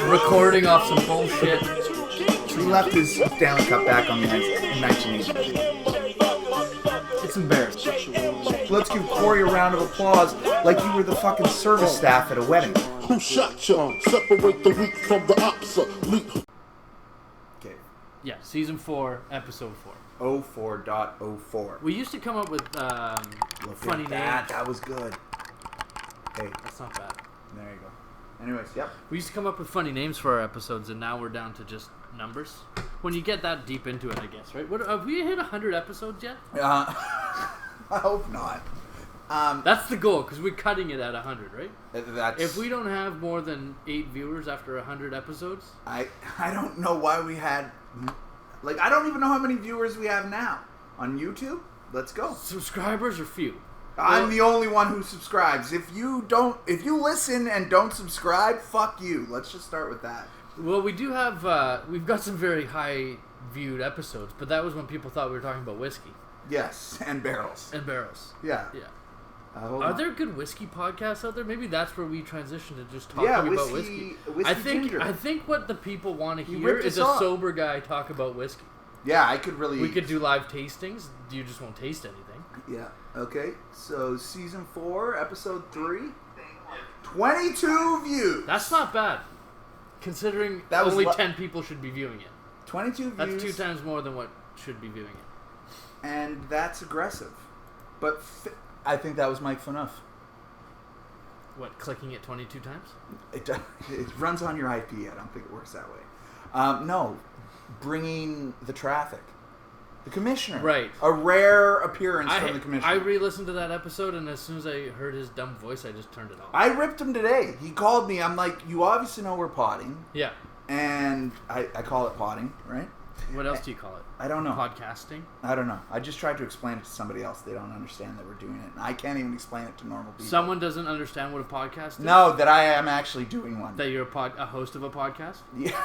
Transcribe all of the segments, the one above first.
recording off some bullshit. He left his Stanley Cup back on the ice in 1980. It's embarrassing. Let's give Corey a round of applause like you were the fucking service staff at a wedding. Who shot you? Separate the weak from the obsolete. Okay. Yeah, season 4, episode 4. 04.04. We used to come up with funny names. That was good. Hey, That's not bad. there you go. Anyways, yep. We used to come up with funny names for our episodes, and now we're down to just numbers. When you get that deep into it, I guess, right? What, have we hit 100 episodes yet? I hope not. That's the goal, because we're cutting it at 100, right? That's, If we don't have more than 8 viewers after 100 episodes... I don't know why we had... Like, I don't even know how many viewers we have now. On YouTube? Let's go. Subscribers are few. I'm the only one who subscribes. If you listen and don't subscribe, fuck you. Let's just start with that. Well, we do have... we've got some very high-viewed episodes, but that was when people thought we were talking about whiskey. Yes, and barrels. And barrels. Yeah. Yeah. Are there good whiskey podcasts out there? Maybe that's where we transition to just talking about whiskey. I think what the people want to hear is a sober guy talk about whiskey. Yeah, I could really... We could do live tastings. You just won't taste anything. Yeah. Okay. So season 4, episode 3, 22 views. That's not bad, considering That was only 10 people should be viewing it. 22 views. That's 2 times more than what should be viewing it. And that's aggressive. But I think that was Mike Fanuff. What, clicking it 22 times? It runs on your IP. I don't think it works that way. No, bringing the traffic. The commissioner. Right. A rare appearance from the commissioner. I re-listened to that episode, and as soon as I heard his dumb voice, I just turned it off. I ripped him today. He called me. I'm like, you obviously know we're potting. Yeah. And I call it potting, right? What else do you call it? I don't know. Podcasting? I don't know. I just tried to explain it to somebody else. They don't understand that we're doing it. And I can't even explain it to normal people. Someone doesn't understand what a podcast is? No, that I am actually doing one. That you're a host of a podcast? Yeah,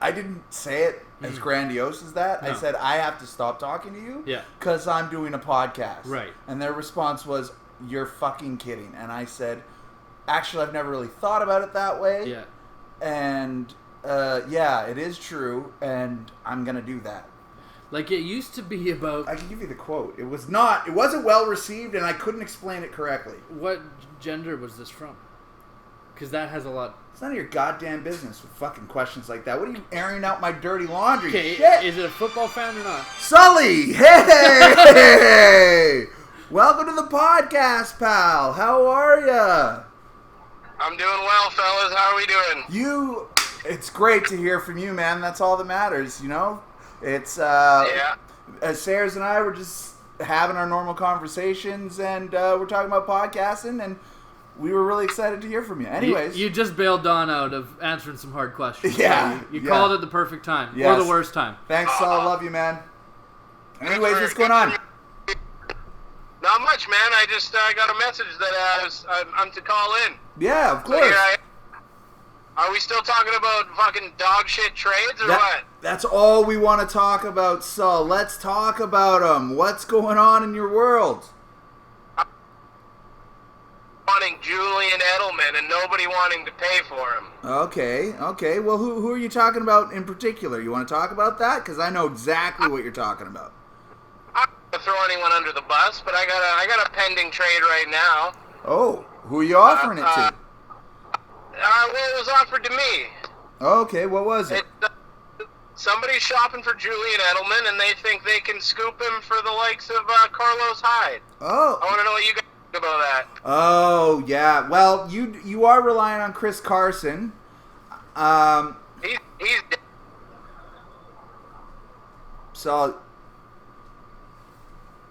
I didn't say it as grandiose as that. No. I said, I have to stop talking to you because I'm doing a podcast. Right. And their response was, you're fucking kidding. And I said, actually, I've never really thought about it that way. Yeah. And, yeah, it is true, and I'm going to do that. Like, it used to be about... I can give you the quote. It wasn't well received, and I couldn't explain it correctly. What gender was this from? Because that has a lot... It's none of your goddamn business with fucking questions like that. What are you airing out my dirty laundry? Okay, shit? Is it a football fan or not? Sully! Hey! Welcome to the podcast, pal. How are ya? I'm doing well, fellas. How are we doing? It's great to hear from you, man. That's all that matters, you know? It's, Sayers and I were just having our normal conversations, and we're talking about podcasting, and we were really excited to hear from you. Anyways. You just bailed Don out of answering some hard questions. Yeah. So you called it the perfect time. Yes. Or the worst time. Thanks, Saul. Love you, man. Anyways, what's going on? Not much, man. I just got a message that I'm to call in. Yeah, of course. So here I am. Are we still talking about fucking dog shit trades or what? That's all we want to talk about, Saul. Let's talk about them. What's going on in your world? Wanting Julian Edelman and nobody wanting to pay for him. Okay. Well, who are you talking about in particular? You want to talk about that? Because I know exactly what you're talking about. I'm not going to throw anyone under the bus, but I got a pending trade right now. Oh, who are you offering it to? Well, it was offered to me. Okay, what was it? Somebody's shopping for Julian Edelman, and they think they can scoop him for the likes of Carlos Hyde. Oh. I want to know what you guys think about that. Oh, yeah. Well, you are relying on Chris Carson. He's dead. So,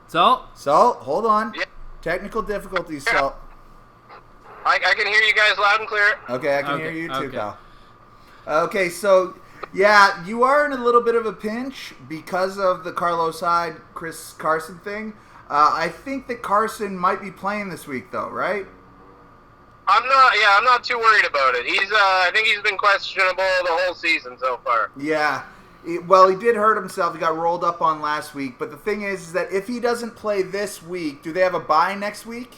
hold on. Yeah. Technical difficulties, so... I can hear you guys loud and clear. Okay, I can hear you too, pal. Okay, so, yeah, you are in a little bit of a pinch because of the Carlos Hyde, Chris Carson thing. I think that Carson might be playing this week, though, right? I'm not too worried about it. I think he's been questionable the whole season so far. Yeah. Well, he did hurt himself. He got rolled up on last week. But the thing is that if he doesn't play this week, do they have a bye next week?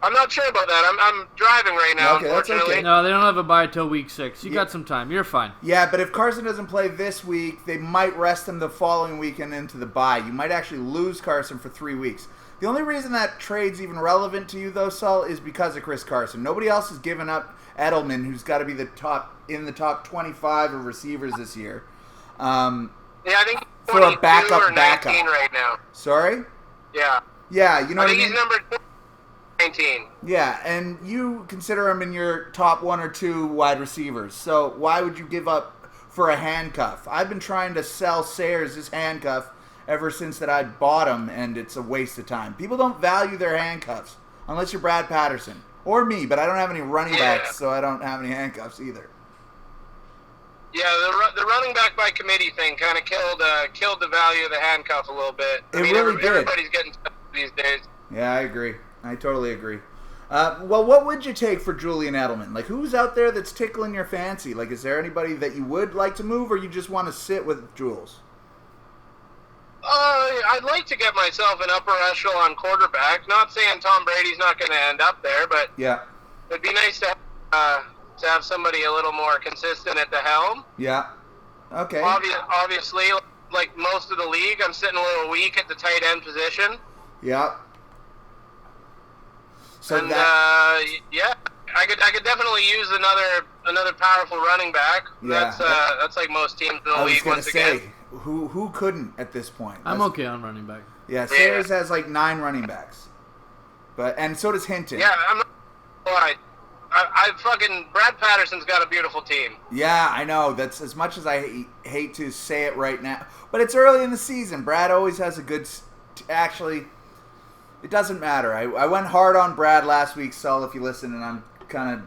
I'm not sure about that. I'm driving right now, okay, unfortunately. That's okay. No, they don't have a bye till week 6. You got some time. You're fine. Yeah, but if Carson doesn't play this week, they might rest him the following weekend into the bye. You might actually lose Carson for 3 weeks. The only reason that trade's even relevant to you, though, Saul, is because of Chris Carson. Nobody else has given up Edelman, who's got to be in the top 25 of receivers this year. I think for a backup right now. Sorry? Yeah. Yeah, you know I what I think mean? he's number 19. Yeah, and you consider him in your top 1 or 2 wide receivers. So why would you give up for a handcuff? I've been trying to sell Sayers his handcuff ever since that I bought him, and it's a waste of time. People don't value their handcuffs unless you're Brad Patterson or me, but I don't have any running backs, so I don't have any handcuffs either. Yeah, the running back by committee thing kind of killed the value of the handcuff a little bit. Really did. Everybody's getting these days. Yeah, I agree. I totally agree. Well, what would you take for Julian Edelman? Like, who's out there that's tickling your fancy? Like, is there anybody that you would like to move, or you just want to sit with Jules? I'd like to get myself an upper echelon quarterback. Not saying Tom Brady's not going to end up there, but yeah, it'd be nice to have somebody a little more consistent at the helm. Yeah. Okay. Obviously, like most of the league, I'm sitting a little weak at the tight end position. Yeah. So and I could definitely use another powerful running back. Yeah. That's like most teams in the league. Once again, who couldn't at this point? I'm okay on running back. Yeah, Sayers has like 9 running backs, and so does Hinton. Yeah, I'm not. I fucking Brad Patterson's got a beautiful team. Yeah, I know. That's as much as I hate to say it right now, but it's early in the season. Brad always has a good. Actually, it doesn't matter. I went hard on Brad last week, Saul, if you listen, and I'm kind of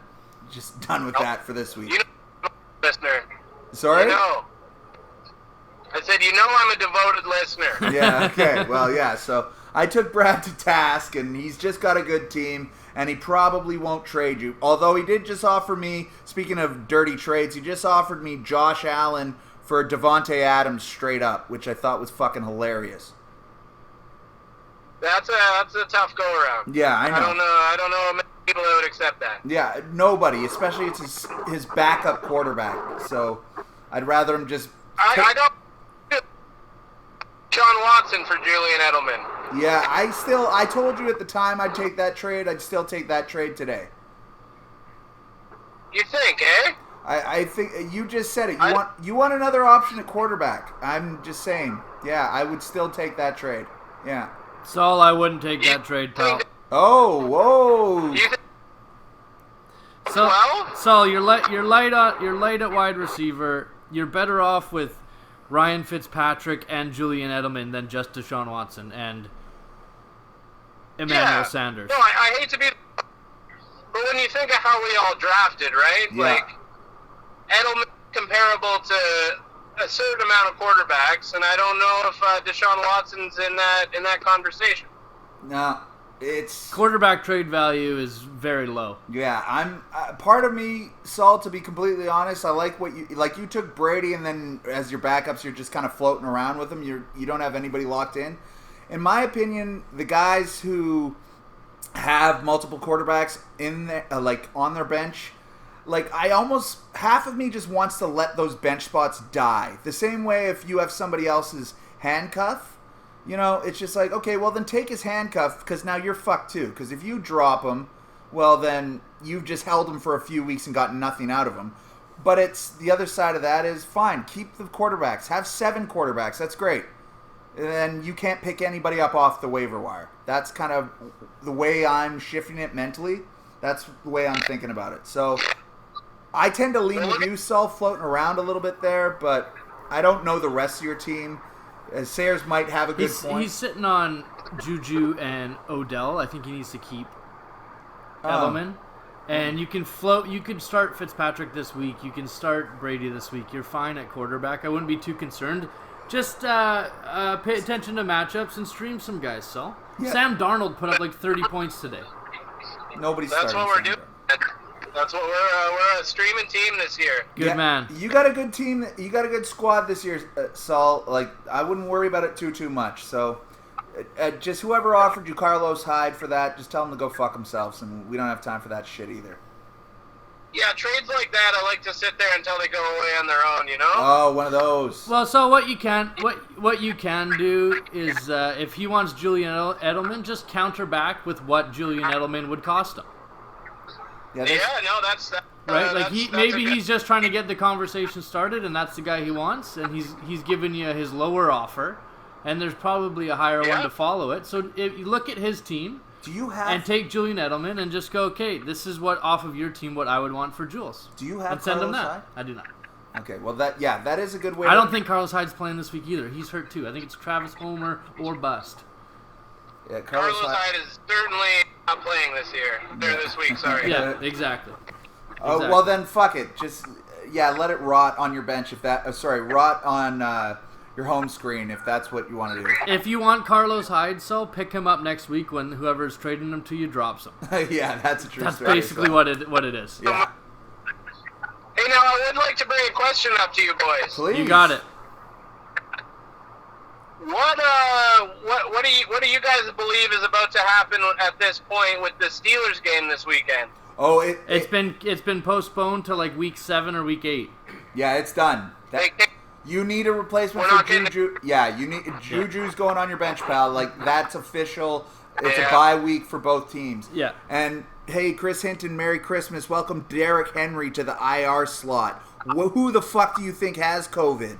just done with that for this week. You know, listener. Sorry? You know. I said, I'm a devoted listener. Yeah, okay. Well, yeah, so I took Brad to task, and he's just got a good team, and he probably won't trade you. Although he did just offer me, speaking of dirty trades, he just offered me Josh Allen for Devontae Adams straight up, which I thought was fucking hilarious. That's a tough go around. Yeah, I know. I don't know many people that would accept that. Yeah, nobody, especially it's his backup quarterback. So I'd rather him just. I don't. Sean Watson for Julian Edelman. Yeah, I told you at the time I'd take that trade. I'd still take that trade today. You think, eh? I think you just said it. You want another option at quarterback. I'm just saying. Yeah, I would still take that trade. Yeah. Saul, I wouldn't take that trade, pal. Oh, whoa. Saul, you're light at wide receiver. You're better off with Ryan Fitzpatrick and Julian Edelman than just Deshaun Watson and Emmanuel Sanders. No, I hate to be, but when you think of how we all drafted, right? Yeah. Like Edelman comparable to a certain amount of quarterbacks, and I don't know if Deshaun Watson's in that conversation. No, it's quarterback trade value is very low. Yeah, I'm part of me, Saul. To be completely honest, I like what you took Brady, and then as your backups, you're just kind of floating around with them. You don't have anybody locked in. In my opinion, the guys who have multiple quarterbacks in there, on their bench. Like, half of me just wants to let those bench spots die. The same way if you have somebody else's handcuff, it's just like, okay, well then take his handcuff because now you're fucked too. Because if you drop him, well then you've just held him for a few weeks and got nothing out of him. But it's the other side of that is fine. Keep the quarterbacks. Have 7 quarterbacks. That's great. And then you can't pick anybody up off the waiver wire. That's kind of the way I'm shifting it mentally. That's the way I'm thinking about it. So I tend to lean with you, Saul, floating around a little bit there, but I don't know the rest of your team. Sayers might have a good point. He's sitting on Juju and Odell. I think he needs to keep Edelman. And you can start Fitzpatrick this week. You can start Brady this week. You're fine at quarterback. I wouldn't be too concerned. Just pay attention to matchups and stream some guys, Saul. Yeah. Sam Darnold put up like 30 points today. That's what we're doing. That's what we're a streaming team this year. Good man. You got a good team. You got a good squad this year, Saul. Like I wouldn't worry about it too much. So Just whoever offered you Carlos Hyde for that, just tell them to go fuck themselves, and we don't have time for that shit either. Yeah, trades like that, I like to sit there until they go away on their own, you know? Oh, one of those. Well, so what you can do is if he wants Julian Edelman, just counter back with what Julian Edelman would cost him. That's right. Like that's he's just trying to get the conversation started, and that's the guy he wants, and he's giving you his lower offer, and there's probably a higher one to follow it. So if you look at his team. And take Julian Edelman and just go, okay, this is what off of your team what I would want for Jules. Do you have and send Carlos him that? Hyde? I do not. Okay, well that is a good way. I don't think Carlos Hyde's playing this week either. He's hurt too. I think it's Travis Homer or bust. Yeah, Carlos Hyde is certainly not playing this week. Sorry. Yeah, exactly. Oh well, then fuck it. Just let it rot on your bench if that. Rot on. Your home screen, if that's what you want to do. If you want Carlos Hyde, pick him up next week when whoever's trading him to you drops him. Yeah, that's a true story. That's basically what it is. Yeah. Hey, now I would like to bring a question up to you boys. Please. You got it. What do you guys believe is about to happen at this point with the Steelers game this weekend? Oh, it's been postponed to like week 7 or week 8. Yeah, it's done. You need a replacement for Juju. Juju's going on your bench, pal. Like, that's official. It's a bye week for both teams. Yeah. And, hey, Chris Hinton, Merry Christmas. Welcome Derrick Henry to the IR slot. Who the fuck do you think has COVID?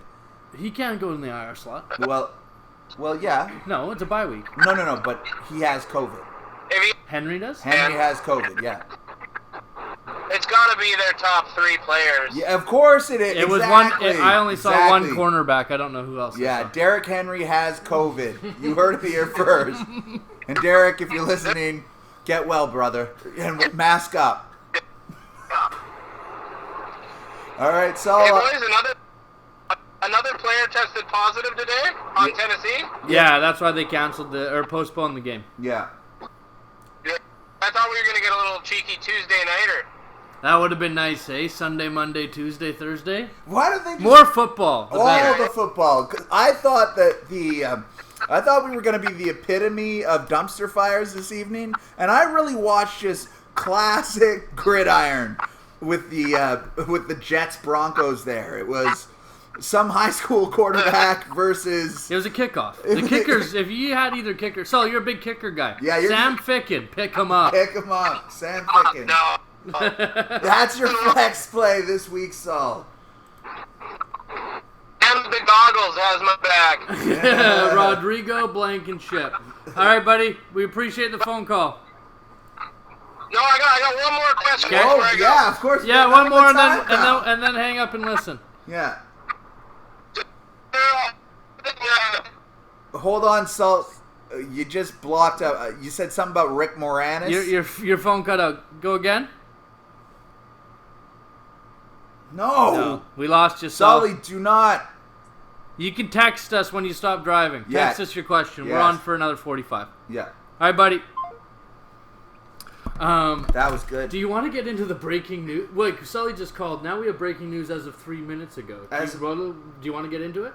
He can't go in the IR slot. Well, yeah. No, it's a bye week. No, but he has COVID. Henry does? Henry has COVID, yeah. It's got to be their top 3 players. Yeah, of course it is. It was one. I only saw one cornerback. I don't know who else. Yeah, Derrick Henry has COVID. You heard it here first. And Derrick, if you're listening, get well, brother, and mask up. All right, so. Hey boys, another player tested positive today on Tennessee. Yeah, that's why they canceled or postponed the game. Yeah. I thought we were gonna get a little cheeky Tuesday nighter. That would have been nice, eh? Sunday, Monday, Tuesday, Thursday. Why don't they just... More football? All the football. 'Cause I thought that I thought we were going to be the epitome of dumpster fires this evening, and I really watched just classic gridiron with the Jets Broncos. There, it was some high school quarterback versus. It was a kickoff. The kickers. If you had either kicker, you're a big kicker guy. Yeah, Sam Ficken, pick him up. Pick him up, Sam Ficken. No. That's your flex play this week, Saul. And the goggles has my back. Rodrigo Blankenship. All right, buddy. We appreciate the phone call. No, I got one more question. Okay. Oh, yeah, of course. Yeah, one more, and then hang up and listen. Yeah. Hold on, Saul. You just blocked out. You said something about Rick Moranis. Your phone cut out. Go again. No. We lost you, Saul. Sully, do not. You can text us when you stop driving. Text us your question. Yes. We're on for another 45. Yeah. All right, buddy. That was good. Do you want to get into the breaking news? Wait, Sully just called. Now we have breaking news as of 3 minutes ago. Do you want to get into it?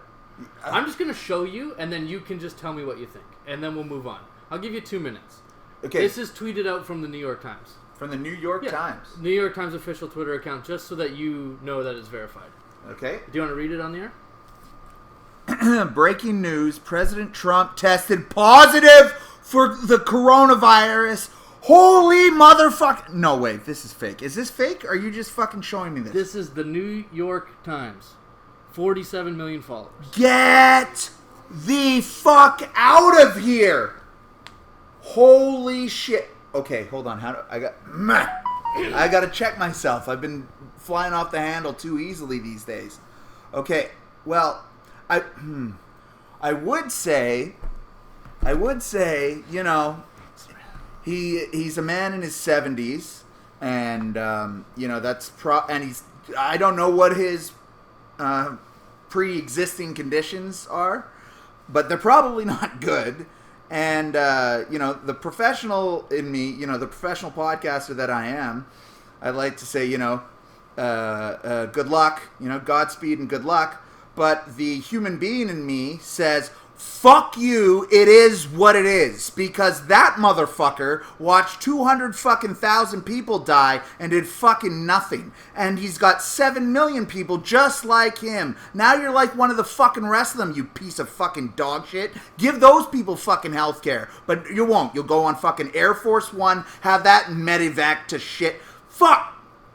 I'm just going to show you, and then you can just tell me what you think. And then we'll move on. I'll give you 2 minutes. Okay. This is tweeted out from the New York Times. From the New York Times? New York Times official Twitter account, just so that you know that it's verified. Okay. Do you want to read it on the air? Breaking news. President Trump tested positive for the coronavirus. Holy motherfucker. No, wait. This is fake. Is this fake? Or are you just fucking showing me this? This is the New York Times. 47 million followers. Get the fuck out of here. Holy shit. Okay, hold on. I got to check myself. I've been flying off the handle too easily these days. Okay. Well, I would say, you know, he's a man in his 70s, and you know, and I don't know what his pre-existing conditions are, but they're probably not good. And you know, the professional in me, you know, the professional podcaster that I am, I like to say, you know, good luck, you know, Godspeed and good luck. But the human being in me says, fuck you, it is what it is. Because that motherfucker watched 200 fucking thousand people die and did fucking nothing. And he's got 7 million people just like him. Now you're like one of the fucking rest of them, you piece of fucking dog shit. Give those people fucking healthcare. But you won't. You'll go on fucking Air Force One, have that medevac to shit. Fuck!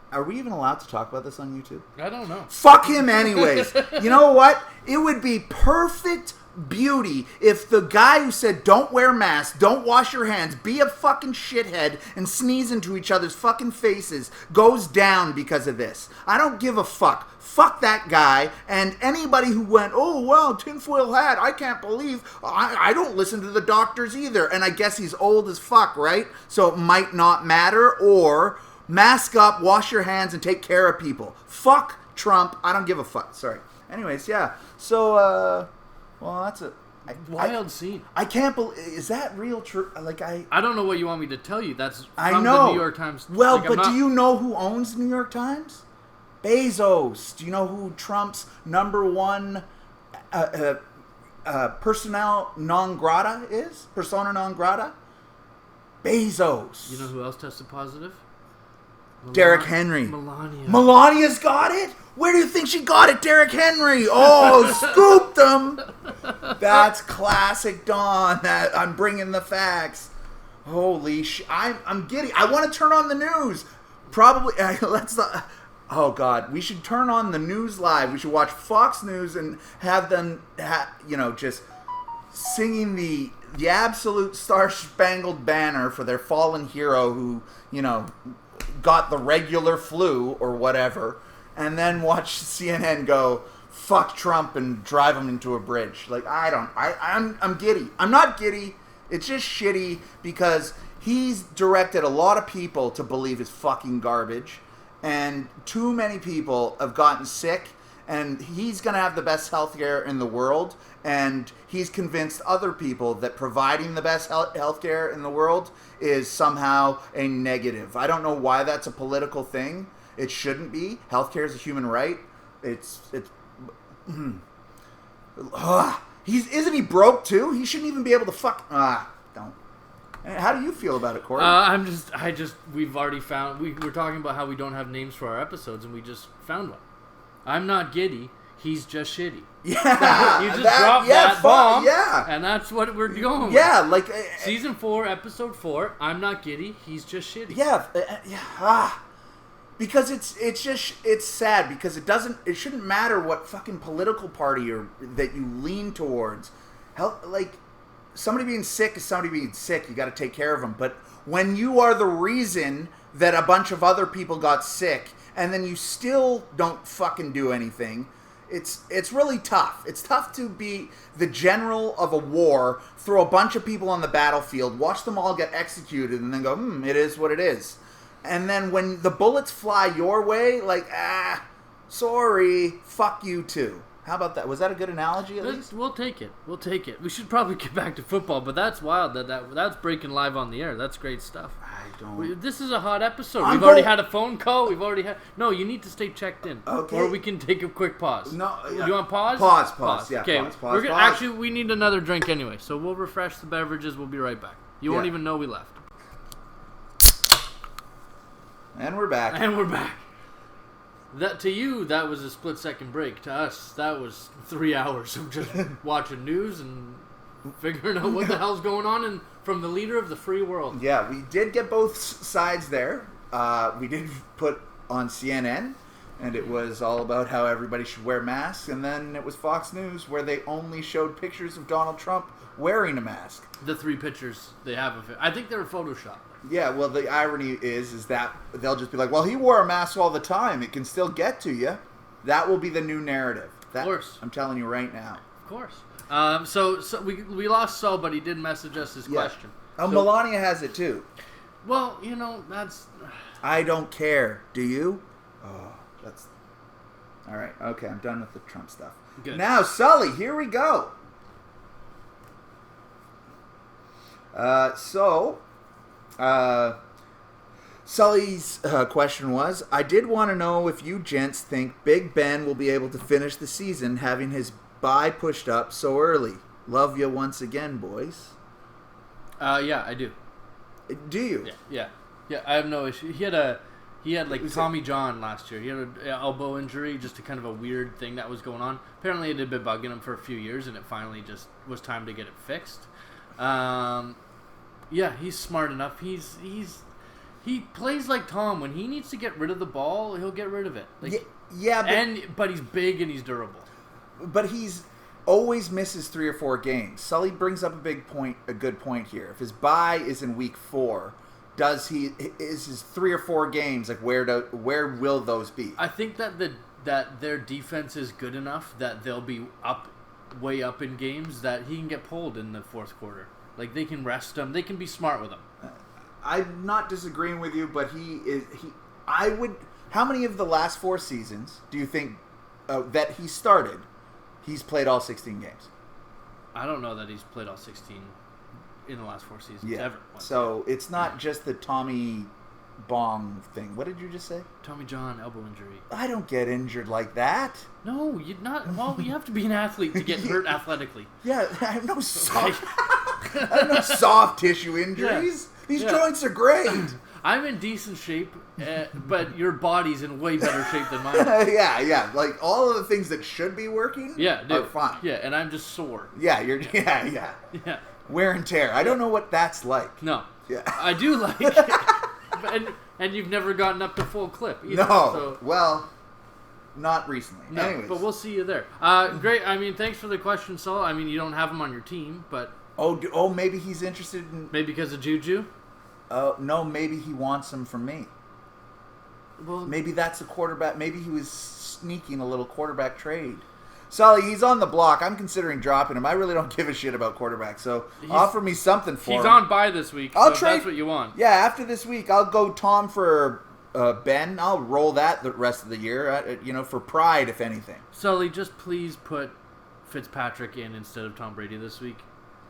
Are we even allowed to talk about this on YouTube? I don't know. Fuck him anyways. You know what? It would be perfect beauty if the guy who said don't wear masks, don't wash your hands, be a fucking shithead and sneeze into each other's fucking faces goes down because of this. I don't give a fuck. Fuck that guy and anybody who went, oh, well, tinfoil hat, I can't believe, I don't listen to the doctors either. And I guess he's old as fuck, right? So it might not matter, or mask up, wash your hands, and take care of people. Fuck Trump. I don't give a fuck. Sorry. Anyways, yeah. So, well, that's a wild scene. I can't believe. Is that real? True? Like I don't know what you want me to tell you. That's from I know. the New York Times. Well, like, but do you know who owns the New York Times? Bezos. Do you know who Trump's number one persona non grata is? Persona non grata? Bezos. You know who else tested positive? Derek Henry. Melania. Melania's got it? Where do you think she got it, Derek Henry? Oh, scooped him. That's classic Dawn. I'm bringing the facts. Holy shit. I'm giddy. I want to turn on the news. Probably, let's not. Oh, God. We should turn on the news live. We should watch Fox News and have them, just singing the absolute Star-Spangled Banner for their fallen hero who, got the regular flu or whatever, and then watch CNN go, fuck Trump and drive him into a bridge. Like, I'm giddy. I'm not giddy. It's just shitty because he's directed a lot of people to believe his fucking garbage, and too many people have gotten sick, and he's going to have the best healthcare in the world, and he's convinced other people that providing the best healthcare in the world is somehow a negative. I don't know why that's a political thing. It shouldn't be. Healthcare is a human right. Isn't he broke too? He shouldn't even be able to don't. How do you feel about it, Corey? We've already found, we're talking about how we don't have names for our episodes, and we just found one. I'm not giddy. He's just shitty. Yeah. You just dropped that bomb. Yeah. And that's what we're going with. Yeah, like... Season 4, Episode 4, I'm not giddy. He's just shitty. Yeah. Because it's sad because it shouldn't matter what fucking political party that you lean towards. Somebody being sick is somebody being sick. You got to take care of them. But when you are the reason that a bunch of other people got sick and then you still don't fucking do anything, it's really tough. It's tough to be the general of a war, throw a bunch of people on the battlefield, watch them all get executed, and then go, it is what it is. And then when the bullets fly your way, sorry, fuck you too. How about that? Was that a good analogy at least? We'll take it. We should probably get back to football, but that's wild. That's breaking live on the air. That's great stuff. This is a hot episode. We've already had a phone call. No, you need to stay checked in. Okay. Or we can take a quick pause. No. Yeah. Do you want pause? Pause. Yeah, okay. Pause. Actually, we need another drink anyway, so we'll refresh the beverages. We'll be right back. You won't even know we left. And we're back. To you, that was a split-second break. To us, that was 3 hours of just watching news and figuring out what the hell's going on from the leader of the free world. Yeah, we did get both sides there. We did put on CNN, and it was all about how everybody should wear masks. And then it was Fox News, where they only showed pictures of Donald Trump wearing a mask. The 3 pictures they have of it. I think they were photoshopped. Yeah, well, the irony is that they'll just be like, well, he wore a mask all the time. It can still get to you. That will be the new narrative. Of course. I'm telling you right now. Of course. So we lost Saul, but he did message us his question. Oh, Melania has it too. Well, that's... I don't care. Do you? Oh, that's... All right. Okay, I'm done with the Trump stuff. Good. Now, Sully, here we go. Sully's question was, I did want to know if you gents think Big Ben will be able to finish the season having his bye pushed up so early. Love you once again, boys. Yeah, I do. Do you? Yeah. I have no issue. He had like Tommy John last year. He had an elbow injury, just a kind of a weird thing that was going on. Apparently, it had been bugging him for a few years, and it finally just was time to get it fixed. Yeah, he's smart enough. He plays like Tom. When he needs to get rid of the ball, he'll get rid of it. Like, but he's big and he's durable. But he's always misses 3 or 4 games. Sully brings up a good point here. If his bye is in week 4, is his 3 or 4 games like where will those be? I think that their defense is good enough that they'll be way up in games that he can get pulled in the fourth quarter. Like they can rest him. They can be smart with him. I'm not disagreeing with you, but I would. How many of the last 4 seasons do you think that he started? He's played all 16 games. I don't know that he's played all 16 in the last 4 seasons ever. So it's not just the Tommy Bong thing. What did you just say? Tommy John elbow injury. I don't get injured like that. No, you're not. Well, you have to be an athlete to get hurt athletically. Yeah, I have no soft tissue injuries. Yeah. These joints are great. I'm in decent shape, but your body's in way better shape than mine. Yeah. Like all of the things that should be working are fine. Yeah, and I'm just sore. Yeah, yeah. Wear and tear. I don't know what that's like. No. Yeah. I do like it. And you've never gotten up to full clip either. No. So. Well, not recently. No, anyways. But we'll see you there. Great. I mean, thanks for the question, Saul. I mean, you don't have him on your team, but... Oh, maybe he's interested in... Maybe because of Juju? No, maybe he wants him from me. Well, maybe that's a quarterback. Maybe he was sneaking a little quarterback trade. Sully, he's on the block. I'm considering dropping him. I really don't give a shit about quarterbacks, so offer me something for him. He's on bye this week, so if that's what you want. Yeah, after this week, I'll go Tom for Ben. I'll roll that the rest of the year, for pride, if anything. Sully, just please put Fitzpatrick in instead of Tom Brady this week.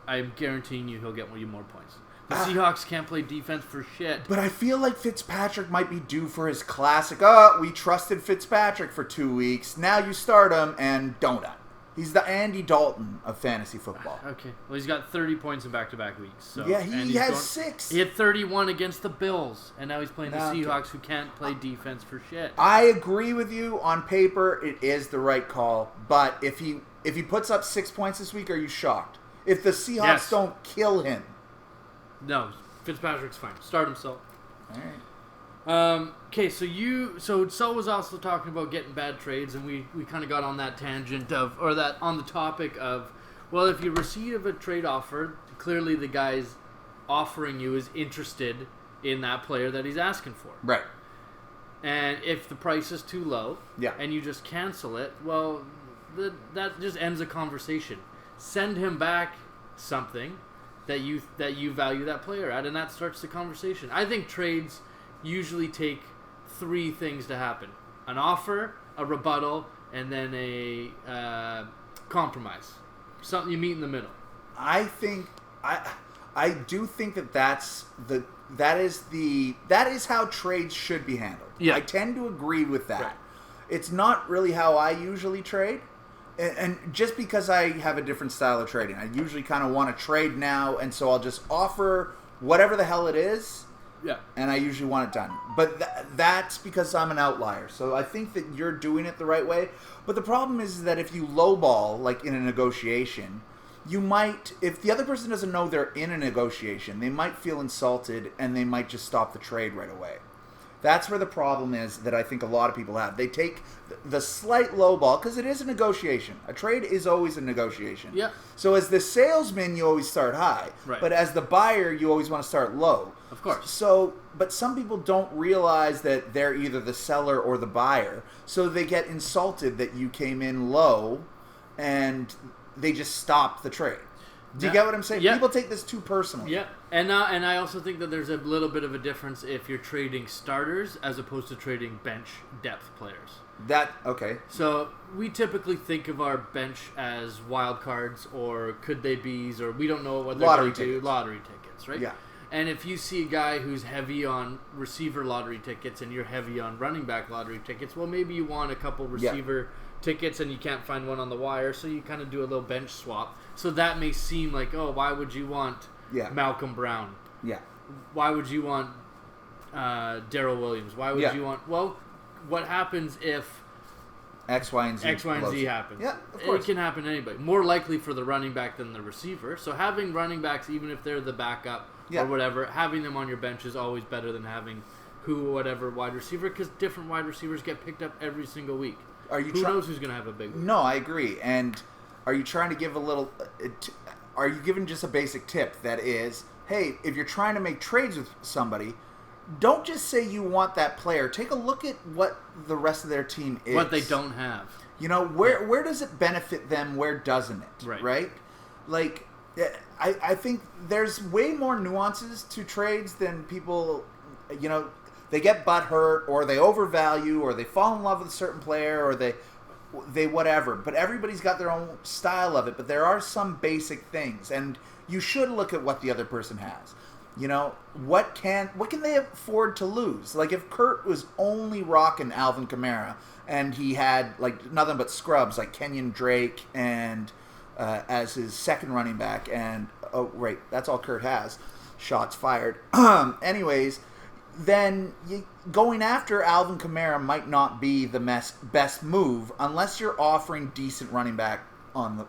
I'm guaranteeing you he'll get you more points. The Seahawks can't play defense for shit. But I feel like Fitzpatrick might be due for his classic, we trusted Fitzpatrick for 2 weeks. Now you start him and donut. He's the Andy Dalton of fantasy football. Okay. Well, he's got 30 points in back-to-back weeks. So, yeah, he has 6. He had 31 against the Bills, and now he's playing the Seahawks who can't play defense for shit. I agree with you. On paper, it is the right call. But if he puts up 6 points this week, are you shocked? If the Seahawks don't kill him. No, Fitzpatrick's fine. Start him, Saul. All right. Okay, so Saul was also talking about getting bad trades, and we kind of got on that tangent on the topic of, well, if you receive a trade offer, clearly the guy's offering you is interested in that player that he's asking for. Right. And if the price is too low, and you just cancel it, well, that just ends a conversation. Send him back something that you value that player at, and that starts the conversation. I think trades usually take 3 things to happen: an offer, a rebuttal, and then a compromise. Something you meet in the middle. I do think that is how trades should be handled. Yeah. I tend to agree with that. Right. It's not really how I usually trade. And just because I have a different style of trading, I usually kind of want to trade now, and so I'll just offer whatever the hell it is, and I usually want it done. But that's because I'm an outlier, so I think that you're doing it the right way. But the problem is that if you lowball, like in a negotiation, you might, if the other person doesn't know they're in a negotiation, they might feel insulted, and they might just stop the trade right away. That's where the problem is that I think a lot of people have. They take the slight low ball, because it is a negotiation. A trade is always a negotiation. Yeah. So as the salesman, you always start high. Right. But as the buyer, you always want to start low. Of course. So, but some people don't realize that they're either the seller or the buyer. So they get insulted that you came in low, and they just stop the trade. Do you get what I'm saying? Yeah. People take this too personally. Yeah, and I also think that there's a little bit of a difference if you're trading starters as opposed to trading bench depth players. Okay. So we typically think of our bench as wild cards or could they be's, or we don't know what they're going to do. Lottery tickets, right? Yeah. And if you see a guy who's heavy on receiver lottery tickets and you're heavy on running back lottery tickets, well, maybe you want a couple receiver tickets and you can't find one on the wire, so you kind of do a little bench swap. So that may seem like, oh, why would you want Malcolm Brown? Yeah. Why would you want Darryl Williams? Why would you want... Well, what happens if... X, Y, and Z happens? Yeah, of course. It can happen to anybody. More likely for the running back than the receiver. So having running backs, even if they're the backup or whatever, having them on your bench is always better than having whatever wide receiver, because different wide receivers get picked up every single week. Who knows who's going to have a big week? No, I agree. And are you trying to give a little... are you giving just a basic tip that is, hey, if you're trying to make trades with somebody... Don't just say you want that player. Take a look at what the rest of their team is. What they don't have. You know, where does it benefit them? Where doesn't it? Right? Like, I think there's way more nuances to trades than people, you know, they get butthurt or they overvalue or they fall in love with a certain player or they whatever. But everybody's got their own style of it. But there are some basic things. And you should look at what the other person has. You know, what can they afford to lose? Like, if Kurt was only rocking Alvin Kamara and he had, like, nothing but scrubs like Kenyon Drake and as his second running back and, oh, right, that's all Kurt has. Shots fired. Anyways, then going after Alvin Kamara might not be the best move unless you're offering decent running back on the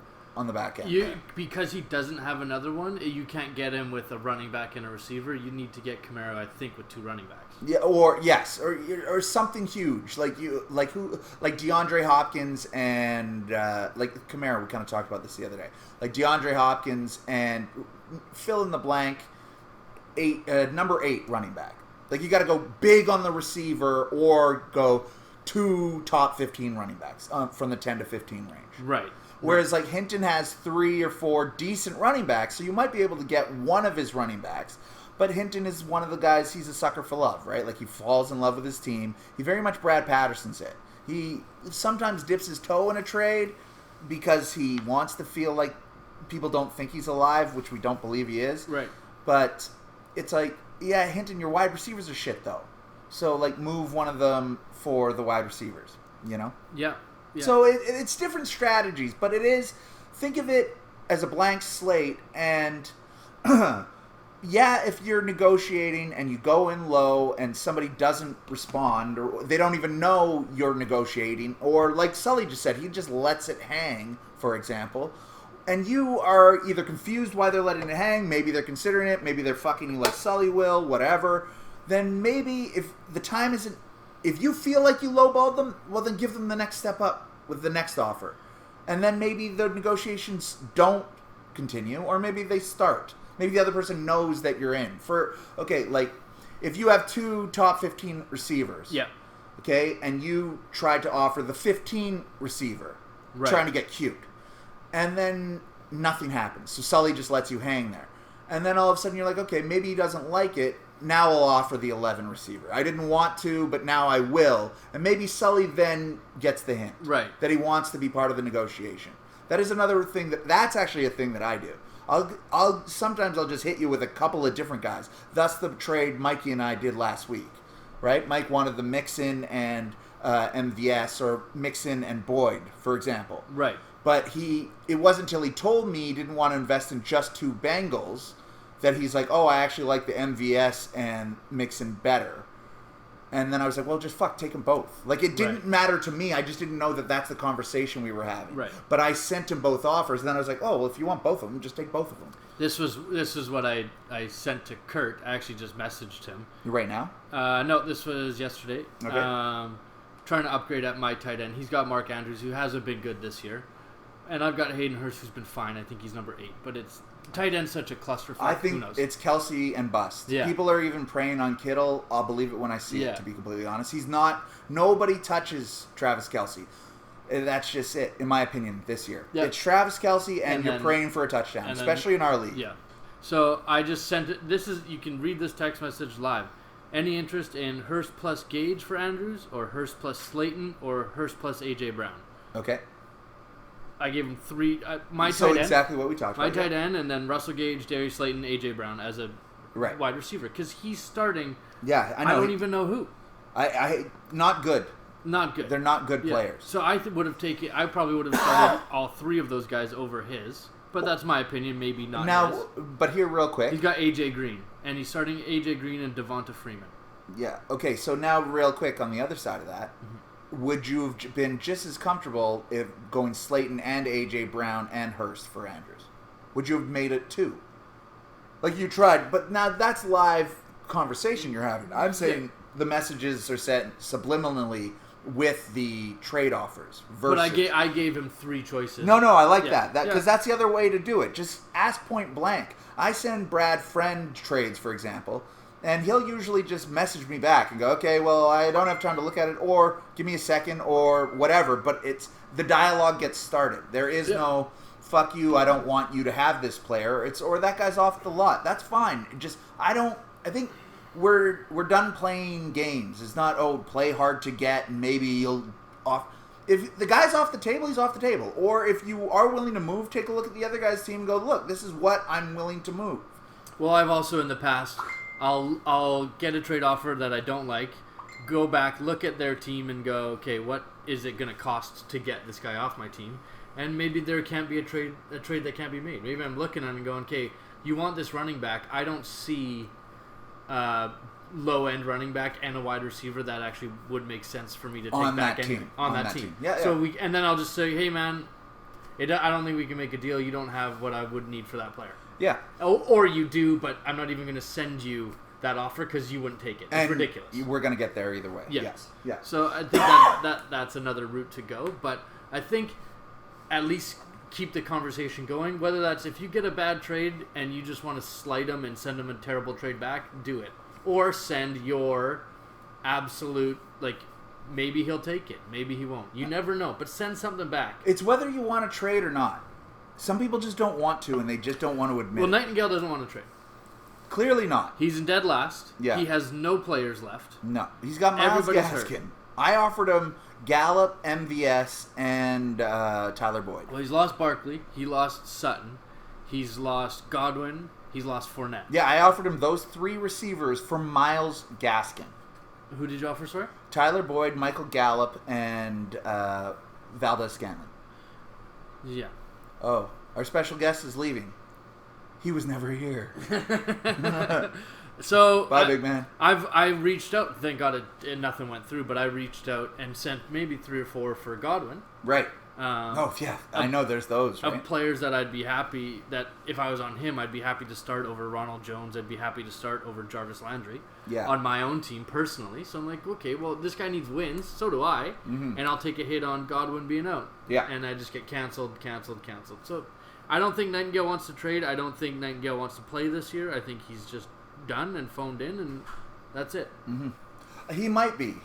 back end. Because he doesn't have another one, you can't get him with a running back and a receiver. You need to get Kamara, I think, with 2 running backs. Yeah, or something huge like DeAndre Hopkins and like Kamara. We kind of talked about this the other day. Like DeAndre Hopkins and fill in the blank number 8 running back. Like, you got to go big on the receiver or go 2 top 15 running backs from the 10 to 15 range. Right. Whereas, like, Hinton has 3 or 4 decent running backs, so you might be able to get one of his running backs. But Hinton is one of the guys, he's a sucker for love, right? Like, he falls in love with his team. He very much Brad Patterson's it. He sometimes dips his toe in a trade because he wants to feel like people don't think he's alive, which we don't believe he is. Right. But it's like, yeah, Hinton, your wide receivers are shit, though. So, like, move one of them for the wide receivers, you know? Yeah. Yeah. So it's different strategies, but it is, think of it as a blank slate, and yeah, if you're negotiating and you go in low and somebody doesn't respond, or they don't even know you're negotiating, or like Sully just said, he just lets it hang, for example, and you are either confused why they're letting it hang, maybe they're considering it, maybe they're fucking you like Sully will, whatever, then maybe if the time isn't, if you feel like you lowballed them, well, then give them the next step up with the next offer. And then maybe the negotiations don't continue, or maybe they start. Maybe the other person knows that you're in. Like, if you have 2 top 15 receivers, okay, and you tried to offer the 15 receiver, trying to get cute, and then nothing happens. So Sully just lets you hang there. And then all of a sudden you're like, okay, maybe he doesn't like it. Now I'll offer the 11 receiver. I didn't want to, but now I will. And maybe Sully then gets the hint. Right. That he wants to be part of the negotiation. That is another thing that's actually a thing that I do. Sometimes I'll just hit you with a couple of different guys. Thus the trade Mikey and I did last week. Right? Mike wanted the Mixon and MVS, or Mixon and Boyd, for example. Right. But it wasn't until he told me he didn't want to invest in just 2 Bengals that he's like, oh, I actually like the MVS and Mixon better. And then I was like, well, just take them both. Like, it didn't matter to me. I just didn't know that that's the conversation we were having. Right. But I sent him both offers, and then I was like, oh, well, if you want both of them, just take both of them. This was what I sent to Kurt. I actually just messaged him. Right now? No, this was yesterday. Okay. Trying to upgrade at my tight end. He's got Mark Andrews, who hasn't been good this year. And I've got Hayden Hurst, who's been fine. I think he's number 8. But it's tight end's such a clusterfuck. I think it's Kelsey and bust. Yeah. People are even preying on Kittle. I'll believe it when I see it, to be completely honest. He's not... Nobody touches Travis Kelsey. That's just it, in my opinion, this year. Yep. It's Travis Kelsey, and you're praying for a touchdown, especially in our league. Yeah. So I just sent it. You can read this text message live. Any interest in Hurst plus Gage for Andrews, or Hurst plus Slayton, or Hurst plus A.J. Brown? Okay. I gave him 3. Tight end. So exactly what we talked about. My tight end, and then Russell Gage, Darius Slayton, A.J. Brown as a wide receiver. Because he's starting. Yeah, I know. I don't even know who. I not good. Not good. They're not good players. So I probably would have started all 3 of those guys over his. But that's my opinion. Maybe not. Now, but here, real quick, he's got AJ Green, and he's starting AJ Green and Devonta Freeman. Yeah. Okay. So now, real quick, on the other side of that, would you have been just as comfortable if going Slayton and AJ Brown and Hurst for Andrews? Would you have made it 2? Like you tried, but now that's live conversation you're having. I'm saying the messages are sent subliminally with the trade offers. Versus. But I gave him 3 choices. No, I like that because that's the other way to do it. Just ask point blank. I send Brad friend trades, for example, and he'll usually just message me back and go, okay, well, I don't have time to look at it, or give me a second, or whatever. But it's the dialogue gets started. There is no fuck you, I don't want you to have this player. It's or that guy's off the lot. That's fine. I think we're done playing games. It's not play hard to get and maybe you'll off. If the guy's off the table, he's off the table. Or if you are willing to move, take a look at the other guy's team and go, look, this is what I'm willing to move. Well, I've also in the past, I'll get a trade offer that I don't like, go back, look at their team and go, okay, what is it going to cost to get this guy off my team? And maybe there can't be a trade that can't be made. Maybe I'm looking at it and going, okay, you want this running back. I don't see low-end running back and a wide receiver that actually would make sense for me to take on back that team. On that team. Yeah. So and then I'll just say, hey, man, I don't think we can make a deal. You don't have what I would need for that player. Yeah. Or you do, but I'm not even going to send you that offer because you wouldn't take it. It's ridiculous. We're going to get there either way. Yeah. Yes. Yeah. So I think that's another route to go. But I think at least keep the conversation going. Whether that's if you get a bad trade and you just want to slight them and send them a terrible trade back, do it. Or send your absolute, maybe he'll take it. Maybe he won't. You never know. But send something back. It's whether you want to trade or not. Some people just don't want to, and they just don't want to admit Well, Nightingale doesn't want to trade. Clearly not. He's in dead last. Yeah. He has no players left. No. He's got Myles Gaskin. I offered him Gallup, MVS, and Tyler Boyd. Well, he's lost Barkley. He lost Sutton. He's lost Godwin. He's lost Fournette. Yeah, I offered him those 3 receivers for Myles Gaskin. Who did you offer, sorry? Tyler Boyd, Michael Gallup, and Valdez-Scantling. Yeah. Oh, our special guest is leaving. He was never here. So bye, big man. I reached out. Thank God nothing went through, but I reached out and sent maybe 3 or 4 for Godwin. Right. I know there's those, right? Of players that I'd be happy that if I was on him, I'd be happy to start over Ronald Jones. I'd be happy to start over Jarvis Landry. Yeah. On my own team personally. So I'm like, okay, well, this guy needs wins. So do I. Mm-hmm. And I'll take a hit on Godwin being out. Yeah. And I just get canceled. So I don't think Nightingale wants to trade. I don't think Nightingale wants to play this year. I think he's just done and phoned in, and that's it. Mm-hmm. He might be.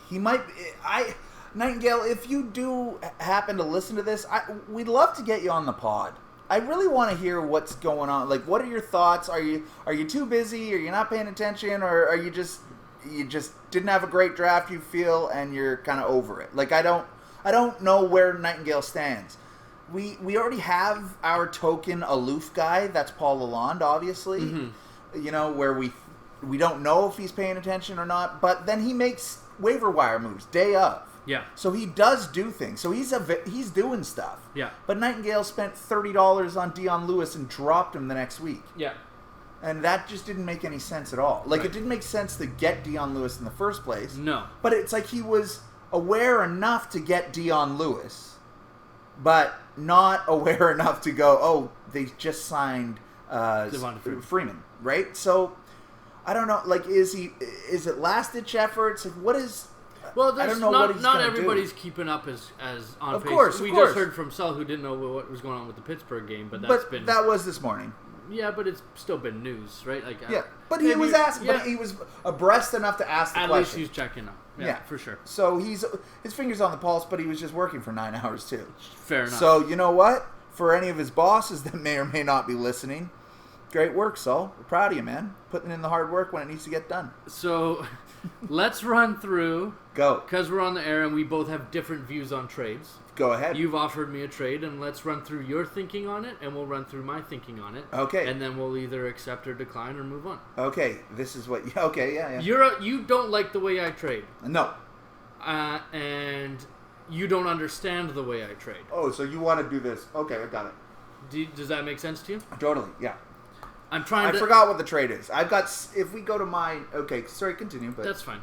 Nightingale, if you do happen to listen to this, we'd love to get you on the pod. I really want to hear what's going on. Like, what are your thoughts? Are you too busy? Are you not paying attention? Or are you just didn't have a great draft, you feel, and you're kind of over it? Like, I don't know where Nightingale stands. We already have our token aloof guy. That's Paul Lalonde, obviously. Mm-hmm. Where we don't know if he's paying attention or not. But then he makes waiver wire moves day of. Yeah. So he does do things. So he's doing stuff. Yeah. But Nightingale spent $30 on Dion Lewis and dropped him the next week. Yeah. And that just didn't make any sense at all. Like, right. It didn't make sense to get Dion Lewis in the first place. No. But it's like he was aware enough to get Dion Lewis, but not aware enough to go, oh, they just signed Freeman, right? So, I don't know. Like, is it last-ditch efforts? Like, what is... Well, I don't know what he's not gonna everybody's do. keeping up as on of pace. Course, we of course. just heard from Sal, who didn't know what was going on with the Pittsburgh game, but that was this morning. Yeah, but it's still been news, right? Like, yeah, but he was asking. Yeah. But he was abreast enough to ask the question. At least he's checking up. Yeah, for sure. So his fingers on the pulse, but he was just working for 9 hours too. Fair enough. So you know what? For any of his bosses that may or may not be listening, great work, Saul. We're proud of you, man. Putting in the hard work when it needs to get done. So let's run through. Go. Because we're on the air and we both have different views on trades. Go ahead. You've offered me a trade, and let's run through your thinking on it, and we'll run through my thinking on it. Okay. And then we'll either accept or decline or move on. Okay. This is what... Okay, yeah. You don't like the way I trade. No. and you don't understand the way I trade. Oh, so you want to do this? Okay, I got it. Does that make sense to you? Totally. Yeah. I forgot what the trade is. I've got. If we go to my. Okay, sorry. Continue. But that's fine.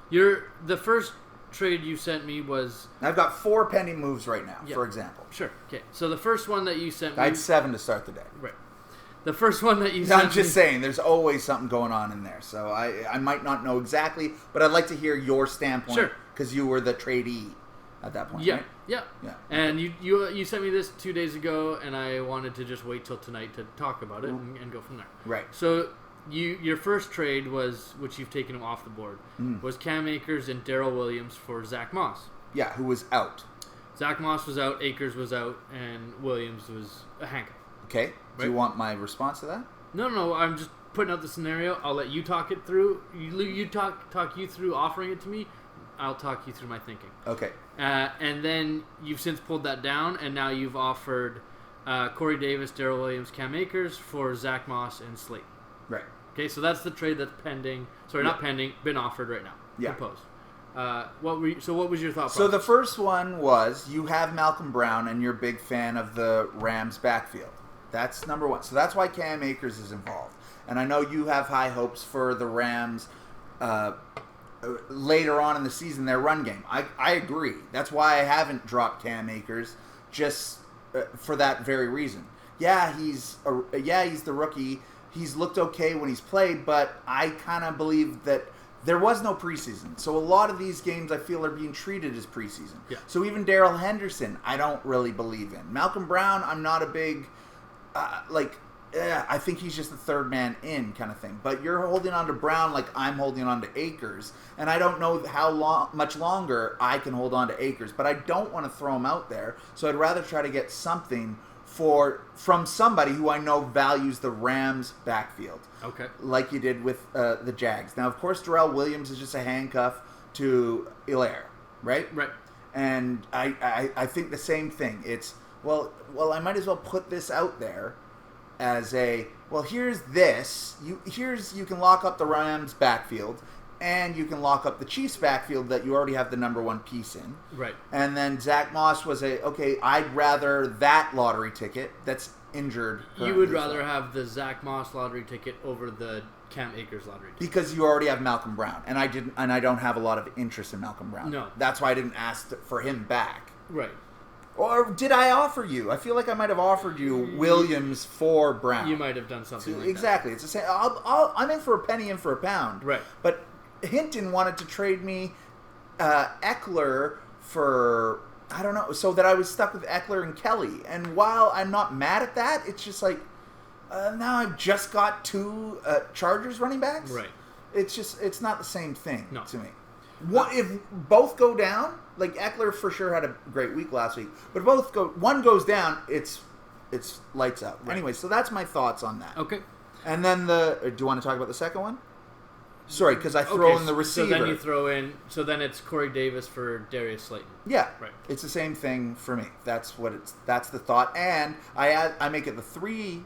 The first trade you sent me was. I've got 4 pending moves right now. For example. Sure. Okay. So the first one that you sent me. I had 7 to start the day. Right. The first one that you sent me. I'm just saying. There's always something going on in there. So I might not know exactly, but I'd like to hear your standpoint. Sure. Because you were the tradee at that point. Yeah. Right? Yeah. And you sent me this 2 days ago, and I wanted to just wait till tonight to talk about it and go from there. Right. So your first trade was, which you've taken off the board, was Cam Akers and Darrell Williams for Zach Moss. Yeah, who was out. Zach Moss was out, Akers was out, and Williams was a handcuff. Okay. Right? Do you want my response to that? No. I'm just putting out the scenario. I'll let you talk it through. You talk you through offering it to me. I'll talk you through my thinking. Okay. And then you've since pulled that down, and now you've offered Corey Davis, Darrell Williams, Cam Akers for Zach Moss and Slate. Right. Okay, so that's the trade that's pending. Sorry, not pending, been offered right now. Yeah. Proposed. What was your thought process? So the first one was you have Malcolm Brown, and you're a big fan of the Rams' backfield. That's number one. So that's why Cam Akers is involved. And I know you have high hopes for the Rams later on in the season, their run game. I agree. That's why I haven't dropped Cam Akers, just for that very reason. Yeah, he's the rookie. He's looked okay when he's played, but I kind of believe that there was no preseason. So a lot of these games I feel are being treated as preseason. Yeah. So even Darrell Henderson, I don't really believe in. Malcolm Brown, I'm not a big, I think he's just the third man in kind of thing. But you're holding on to Brown like I'm holding on to Akers. And I don't know how much longer I can hold on to Akers. But I don't want to throw him out there. So I'd rather try to get something from somebody who I know values the Rams' backfield. Okay. Like you did with the Jags. Now, of course, Darrell Williams is just a handcuff to Hilaire, right? Right. And I think the same thing. It's, well, I might as well put this out there as here's this. You can lock up the Rams' backfield, and you can lock up the Chiefs' backfield that you already have the number one piece in. Right. And then Zach Moss was I'd rather that lottery ticket that's injured. You would rather have the Zach Moss lottery ticket over the Cam Akers lottery ticket. Because you already have Malcolm Brown, and I don't have a lot of interest in Malcolm Brown. No. That's why I didn't ask for him back. Right. Or did I offer you? I feel like I might have offered you Williams for Brown. You might have done something like exactly. that. It's the same. I'm in for a penny, in for a pound. Right. But Hinton wanted to trade me Eckler for, I don't know, so that I was stuck with Eckler and Kelly. And while I'm not mad at that, it's just like, now I've just got 2 Chargers running backs. Right. It's not the same thing to me. If both go down, like Eckler for sure had a great week last week, but one goes down, it's lights out. Right. Anyway, so that's my thoughts on that. Okay. And then do you want to talk about the second one? Sorry, because I throw in the receiver. So then you throw in. So then it's Corey Davis for Darius Slayton. Yeah, right. It's the same thing for me. That's the thought, and I make it the 3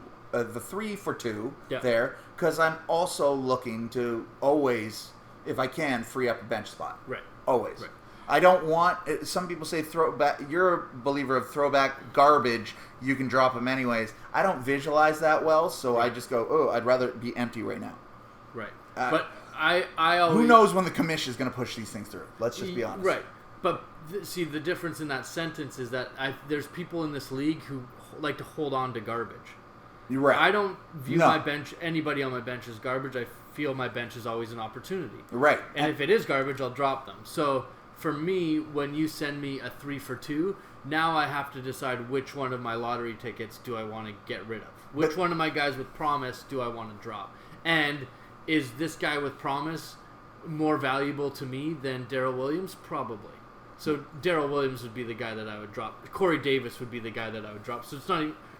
for 2 there because I'm also looking to always, if I can, free up a bench spot. Right. Always. Right. I don't want. Some people say throwback. You're a believer of throwback garbage. You can drop them anyways. I don't visualize that well, so I just go, oh, I'd rather it be empty right now. Right. But I always... Who knows when the commission is going to push these things through? Let's just be honest. Right. But see, the difference in that sentence is that there's people in this league who like to hold on to garbage. You're right. I don't view my bench, anybody on my bench as garbage. I feel my bench is always an opportunity. Right. And if it is garbage, I'll drop them. So for me, when you send me a 3 for 2, now I have to decide which one of my lottery tickets do I want to get rid of. Which one of my guys with promise do I want to drop? And is this guy with promise more valuable to me than Darrell Williams? Probably. So Darrell Williams would be the guy that I would drop. Corey Davis would be the guy that I would drop. So it's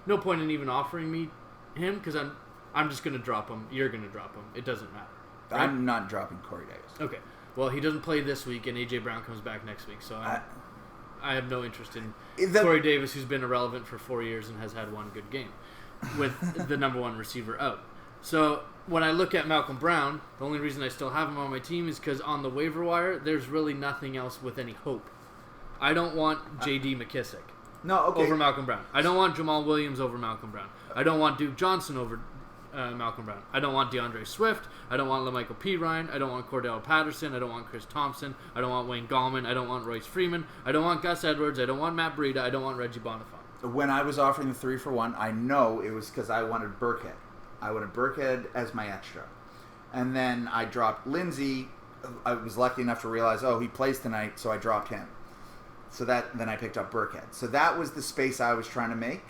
no point in even offering me him because I'm just going to drop him. You're going to drop him. It doesn't matter. Right? I'm not dropping Corey Davis. Okay. Well, he doesn't play this week, and A.J. Brown comes back next week. So I have no interest in Corey Davis, who's been irrelevant for 4 years and has had one good game with the number one receiver out. So when I look at Malcolm Brown, the only reason I still have him on my team is because on the waiver wire, there's really nothing else with any hope. I don't want J.D. McKissick over Malcolm Brown. I don't want Jamal Williams over Malcolm Brown. I don't want Duke Johnson over Malcolm Brown. I don't want DeAndre Swift. I don't want LaMichael Pirine. I don't want Cordell Patterson. I don't want Chris Thompson. I don't want Wayne Gallman. I don't want Royce Freeman. I don't want Gus Edwards. I don't want Matt Breida. I don't want Reggie Bonifant. When I was offering the 3-for-1, I know it was because I wanted Burkhead. I wanted Burkhead as my extra. And then I dropped Lindsey. I was lucky enough to realize, he plays tonight, so I dropped him. So then I picked up Burkhead. So that was the space I was trying to make.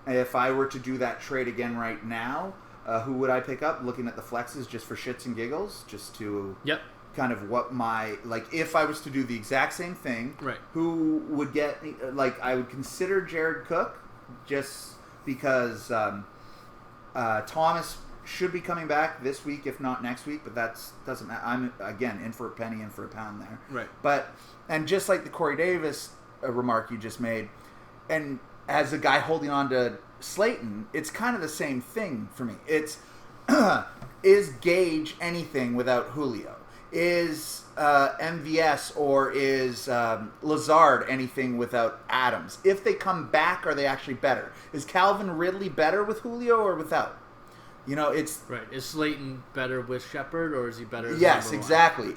If I were to do that trade again right now, who would I pick up? Looking at the flexes just for shits and giggles, just to kind of what if I was to do the exact same thing, right? Who would get, I would consider Jared Cook just because Thomas should be coming back this week, if not next week, but that doesn't matter. I'm, again, in for a penny, in for a pound there. Right. And just like the Corey Davis remark you just made, and as a guy holding on to Slayton, it's kind of the same thing for me. It's, is Gage anything without Julio? Is MVS or is Lazard anything without Adams? If they come back, are they actually better? Is Calvin Ridley better with Julio or without? It's... Right. Is Slayton better with Shepard, or is he better as Yes, number exactly. one?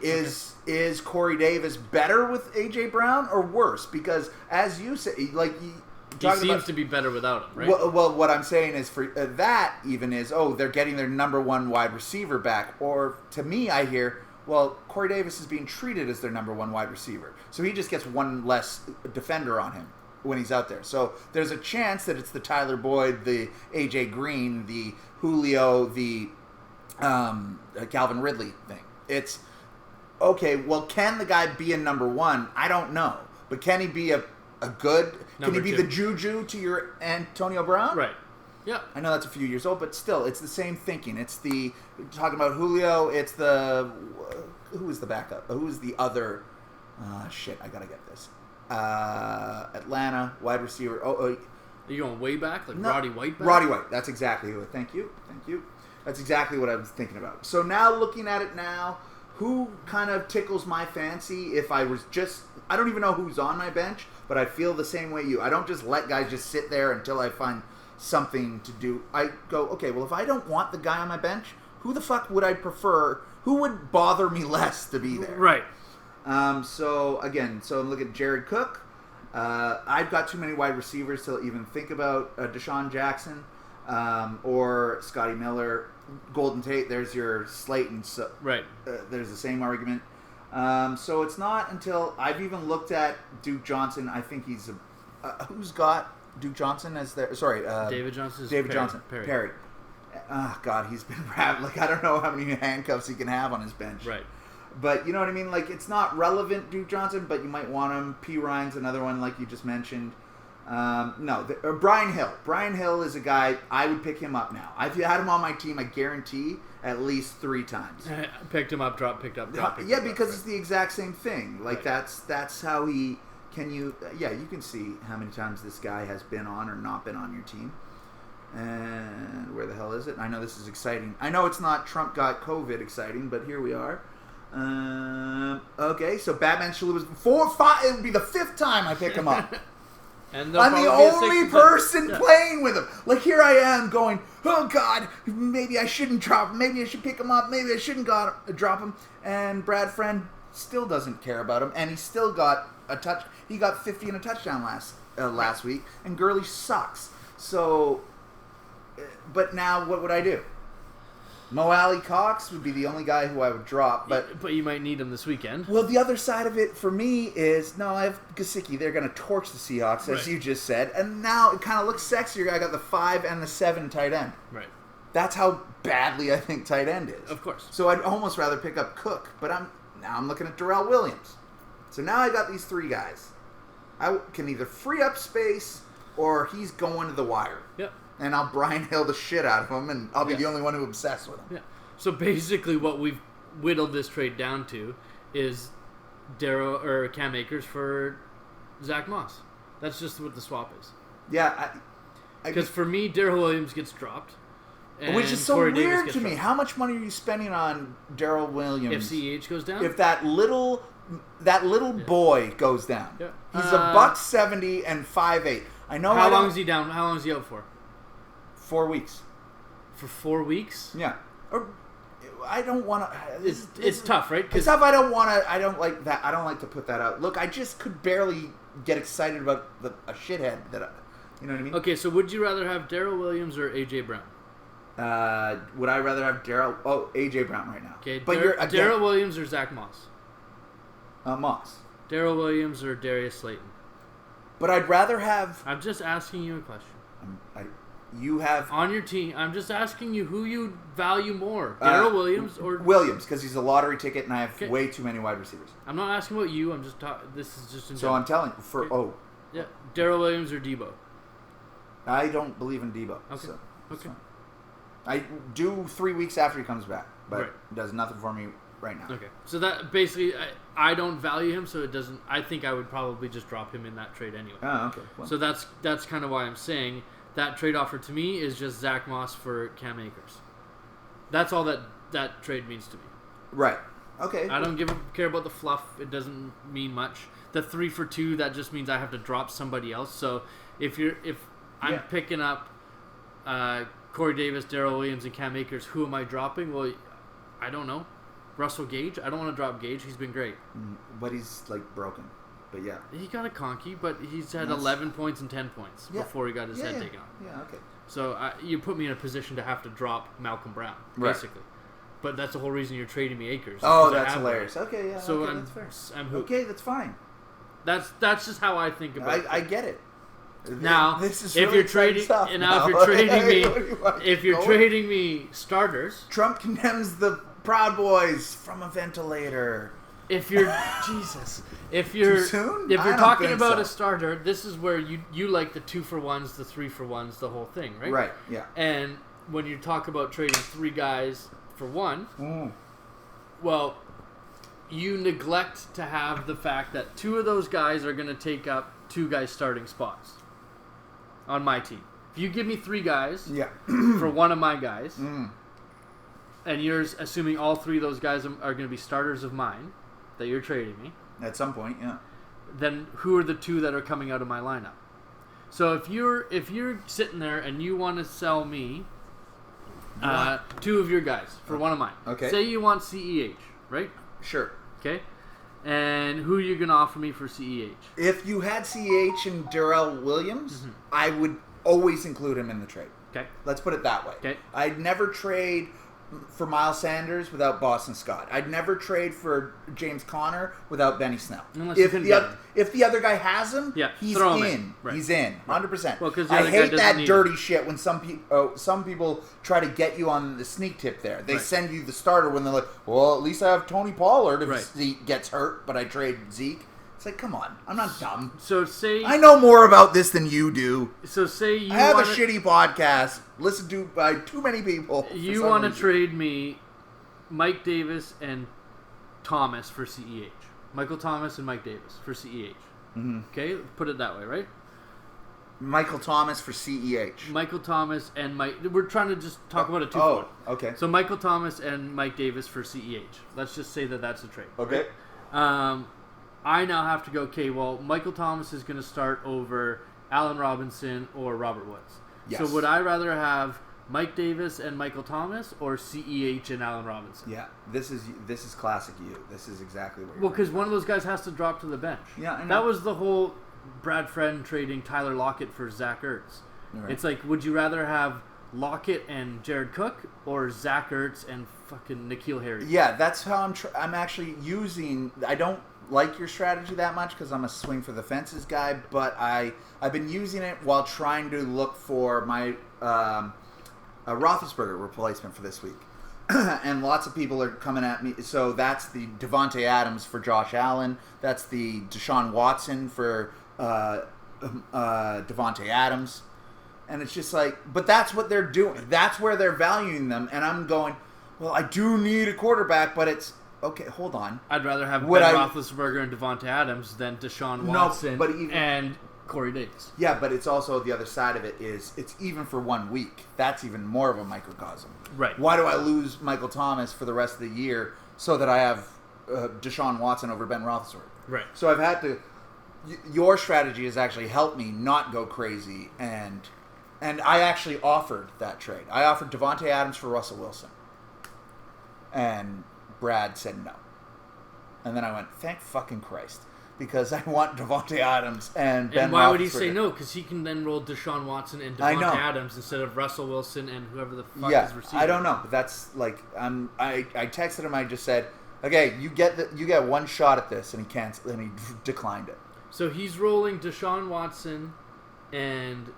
Is Corey Davis better with A.J. Brown or worse? Because, as you say, he seems to be better without him, right? Well, what I'm saying is for that even is, they're getting their number one wide receiver back. Or, to me, I hear, Corey Davis is being treated as their number one wide receiver. So he just gets one less defender on him when he's out there. So there's a chance that it's the Tyler Boyd, the A.J. Green, the Julio, the Calvin Ridley thing. It's, can the guy be a number one? I don't know. But can he be a good... Can he be the Juju to your Antonio Brown? Right. Yeah. I know that's a few years old, but still, it's the same thinking. It's the... Talking about Julio, it's the... Who is the backup? Who is the other... I gotta get this. Atlanta, wide receiver. Are you going way back? Roddy White back? Roddy White. That's exactly who. Thank you. That's exactly what I was thinking about. So now, looking at it now, who kind of tickles my fancy if I was just... I don't even know who's on my bench, but I feel the same way you. I don't just let guys just sit there until I find something to do. I go, if I don't want the guy on my bench, who the fuck would I prefer? Who would bother me less to be there? Right. So I'm looking at Jared Cook. I've got too many wide receivers to even think about Deshaun Jackson or Scotty Miller. Golden Tate, there's your Slayton. So, right. There's the same argument. So it's not until I've even looked at Duke Johnson. I think he's who's got Duke Johnson as their... Sorry. David Johnson. David Johnson. Perry. God, he's been wrapped. I don't know how many handcuffs he can have on his bench. Right. But you know what I mean? It's not relevant, Duke Johnson, but you might want him. P. Ryan's another one, like you just mentioned. Brian Hill. Brian Hill is a guy, I would pick him up now. I've had him on my team, I guarantee, at least 3 times. Picked him up, picked up. Yeah, because it's the exact same thing. That's how he... you can see how many times this guy has been on or not been on your team. And where the hell is it? I know this is exciting. I know it's not Trump got COVID exciting, but here we are. So Batman Shalhoub was 4, 5. It would be the 5th time I pick him up. And I'm the only person playing with him. Here I am going, oh God, maybe I shouldn't drop him. Maybe I should pick him up. Maybe I shouldn't drop him. And Brad Friend still doesn't care about him, and he still got a touch. He got 50 and a touchdown last week, and Gurley sucks. So, but now what would I do? Mo Alley Cox would be the only guy who I would drop, but you might need him this weekend. Well, the other side of it for me is I have Gesicki. They're going to torch the Seahawks, as you just said, and now it kind of looks sexier. I got the 5 and the 7 tight end. Right. That's how badly I think tight end is. Of course. So I'd almost rather pick up Cook, but I'm looking at Darrell Williams. So now I got these 3 guys. I can either free up space or he's going to the wire. Yep. And I'll Brian Hill the shit out of him, and I'll be the only one who obsessed with him. Yeah. So basically, what we've whittled this trade down to is Cam Akers for Zach Moss. That's just what the swap is. Yeah. Because for me, Darrell Williams gets dropped, And which is so Corey Davis weird gets to me. dropped. How much money are you spending on Daryl Williams? If CEH goes down? If that little boy goes down. Yeah. He's $170 and 5'8". I know. How long is he down? How long is he out for? 4 weeks. For 4 weeks? Yeah. Or I don't want to. It's tough, right? It's tough. I don't want to. I don't like that. I don't like to put that out. Look, I just could barely get excited about a shithead that. You know what I mean? Okay, so would you rather have Daryl Williams or AJ Brown? Would I rather have Daryl? Oh, AJ Brown right now. Okay, but you're Daryl Williams or Zach Moss? Moss. Daryl Williams or Darius Slayton? But I'd rather have. I'm just asking you a question. You have on your team. I'm just asking you who you value more, Daryl Williams or Williams, because he's a lottery ticket, and I have way too many wide receivers. I'm not asking about you. I'm just talking. This is just in so general. I'm telling you yeah, Daryl Williams or Debo. I don't believe in Debo. Okay. So okay. I do 3 weeks after he comes back, but right. it does nothing for me right now. Okay. So that basically, I don't value him, so it doesn't. I think I would probably just drop him in that trade anyway. Oh, okay. Well. So that's kind of why I'm saying that trade offer to me is just Zach Moss for Cam Akers. That's all that trade means to me. Right. Okay. I don't care about the fluff. It doesn't mean much. The 3 for 2, that just means I have to drop somebody else. So if I'm picking up Corey Davis, Daryl Williams, and Cam Akers, who am I dropping? Well, I don't know. Russell Gage? I don't want to drop Gage. He's been great. But he's, broken. But, yeah. He got a conky, but he's had 11 points and 10 points before he got his head taken off. Yeah, okay. So you put me in a position to have to drop Malcolm Brown, basically. Right. But that's the whole reason you're trading me Akers. Oh, that's hilarious. Okay, yeah. So that's fair. I'm hooked. Okay, that's fine. That's just how I think about it. I get it. Now, this is if really you're trading, stuff now if you're trading me starters, Trump condemns the Proud Boys from a ventilator. If you're Too soon? If you're talking about a starter, this is where you like the 2 for 1s, the 3 for 1s, the whole thing, right? Right. Yeah. And when you talk about trading 3 guys for 1, well, you neglect to have the fact that 2 of those guys are going to take up 2 guys' starting spots on my team. If you give me 3 guys for 1 of my guys, and you're assuming all 3 of those guys are going to be starters of mine that you're trading me, at some point, then who are the 2 that are coming out of my lineup? So if you're sitting there and you want to sell me 2 of your guys for 1 of mine, okay. Say you want CEH, right? Sure. Okay. And who are you going to offer me for CEH? If you had CEH and Darrell Williams, I would always include him in the trade. Okay. Let's put it that way. Okay. I'd never trade for Miles Sanders without Boston Scott. I'd never trade for James Conner without Benny Snell. If the other guy has him, he's in. Right. He's in, 100%. Well, I hate that dirty shit when some people try to get you on the sneak tip there. They send you the starter when they're like, well, at least I have Tony Pollard if Zeke gets hurt, but I trade Zeke. It's like, come on, I'm not dumb. So say I know more about this than you do. So say you I have a shitty podcast listened to by too many people. You want to trade me Mike Davis and Thomas for CEH. Michael Thomas and Mike Davis for CEH. Okay, put it that way, right? Michael Thomas for CEH. Michael Thomas and Mike. We're trying to just talk about a 2 for 1. Okay. So Michael Thomas and Mike Davis for CEH. Let's just say that's a trade. Okay. Right? I now have to go, okay, well, Michael Thomas is going to start over Allen Robinson or Robert Woods. Yes. So would I rather have Mike Davis and Michael Thomas or CEH and Allen Robinson? Yeah, this is classic you. This is exactly what you're Well, because one of those guys has to drop to the bench. Yeah, I know. That was the whole Brad Friend trading Tyler Lockett for Zach Ertz. Right. It's like, would you rather have Lockett and Jared Cook or Zach Ertz and fucking N'Keal Harry? Yeah, that's how I'm actually using... I don't like your strategy that much because I'm a swing for the fences guy, but I've been using it while trying to look for my Roethlisberger replacement for this week. And lots of people are coming at me. So that's the Devontae Adams for Josh Allen. That's the Deshaun Watson for Devontae Adams. And it's just like, but that's what they're doing. That's where they're valuing them. And I'm going, well, I do need a quarterback, but it's, okay, hold on. I'd rather have Ben Roethlisberger and Devontae Adams than Deshaun Watson and Corey Davis. Yeah, but it's also the other side of it is it's even for 1 week. That's even more of a microcosm. Right. Why do I lose Michael Thomas for the rest of the year so that I have Deshaun Watson over Ben Roethlisberger? Right. So I've had to. Your strategy has actually helped me not go crazy, and I actually offered that trade. I offered Devontae Adams for Russell Wilson, and Brad said no. And then I went, thank fucking Christ. Because I want Devontae Adams and Ben Roethlisberger. And why would he say no? Because he can then roll Deshaun Watson and Devontae Adams instead of Russell Wilson and whoever the fuck is receiver. I don't know, but that's like I texted him. I just said, okay, you get one shot at this, and he declined it. So he's rolling Deshaun Watson and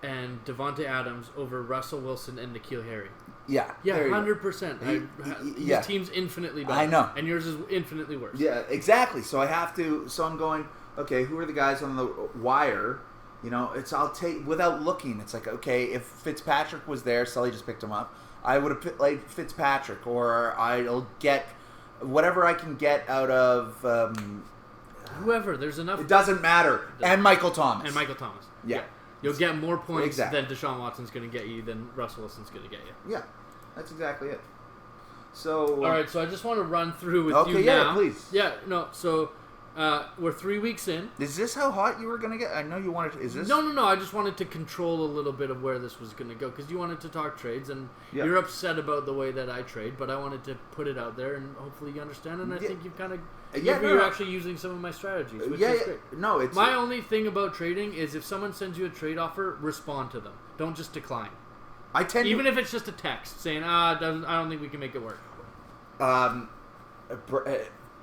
Devontae Adams over Russell Wilson and N'Keal Harry. Yeah, 100%. His team's infinitely better. I know, and yours is infinitely worse. Yeah, exactly. So I have to. So I'm going. Okay, who are the guys on the wire? You know, I'll take without looking. It's like, okay, if Fitzpatrick was there, Sully just picked him up. I would have played Fitzpatrick, or I'll get whatever I can get out of whoever. There's enough. It doesn't matter. And Michael Thomas. Yeah. You'll get more points than Deshaun Watson's going to get you than Russell Wilson's going to get you. Yeah, that's exactly it. So all right, so I just want to run through with you now. now. Please. Yeah, no, so we're 3 weeks in. Is this how hot you were going to get? I know you wanted to. Is this? No. I just wanted to control a little bit of where this was going to go because you wanted to talk trades, and you're upset about the way that I trade, but I wanted to put it out there, and hopefully you understand, and I think you've kind of... you're actually using some of my strategies, which is great. No, it's... My only thing about trading is if someone sends you a trade offer, respond to them. Don't just decline. Even if it's just a text saying, I don't think we can make it work.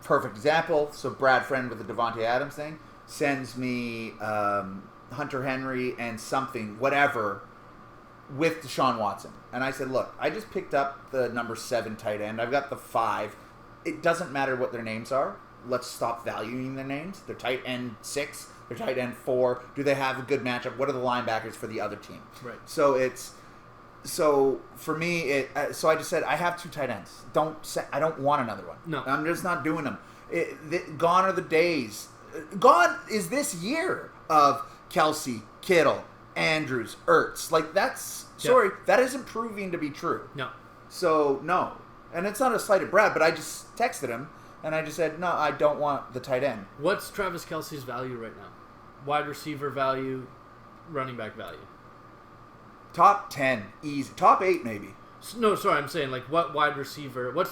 Perfect example. So Brad Friend with the Devontae Adams thing sends me Hunter Henry and something, whatever, with Deshaun Watson. And I said, look, I just picked up the number 7 tight end. I've got the 5. It doesn't matter what their names are. Let's stop valuing their names. They're tight end 6. They're tight end 4. Do they have a good matchup? What are the linebackers for the other team? Right. So for me, so I just said I have 2 tight ends. I don't want another one. No, I'm just not doing them. Gone are the days. Gone is this year of Kelsey, Kittle, Andrews, Ertz. Like that isn't proving to be true. No. So no, and it's not a slight at Brad, but I just texted him and I just said no, I don't want the tight end. What's Travis Kelce's value right now? Wide receiver value, running back value. Top 10, easy. Top 8, maybe. No, sorry, I'm saying, like, what's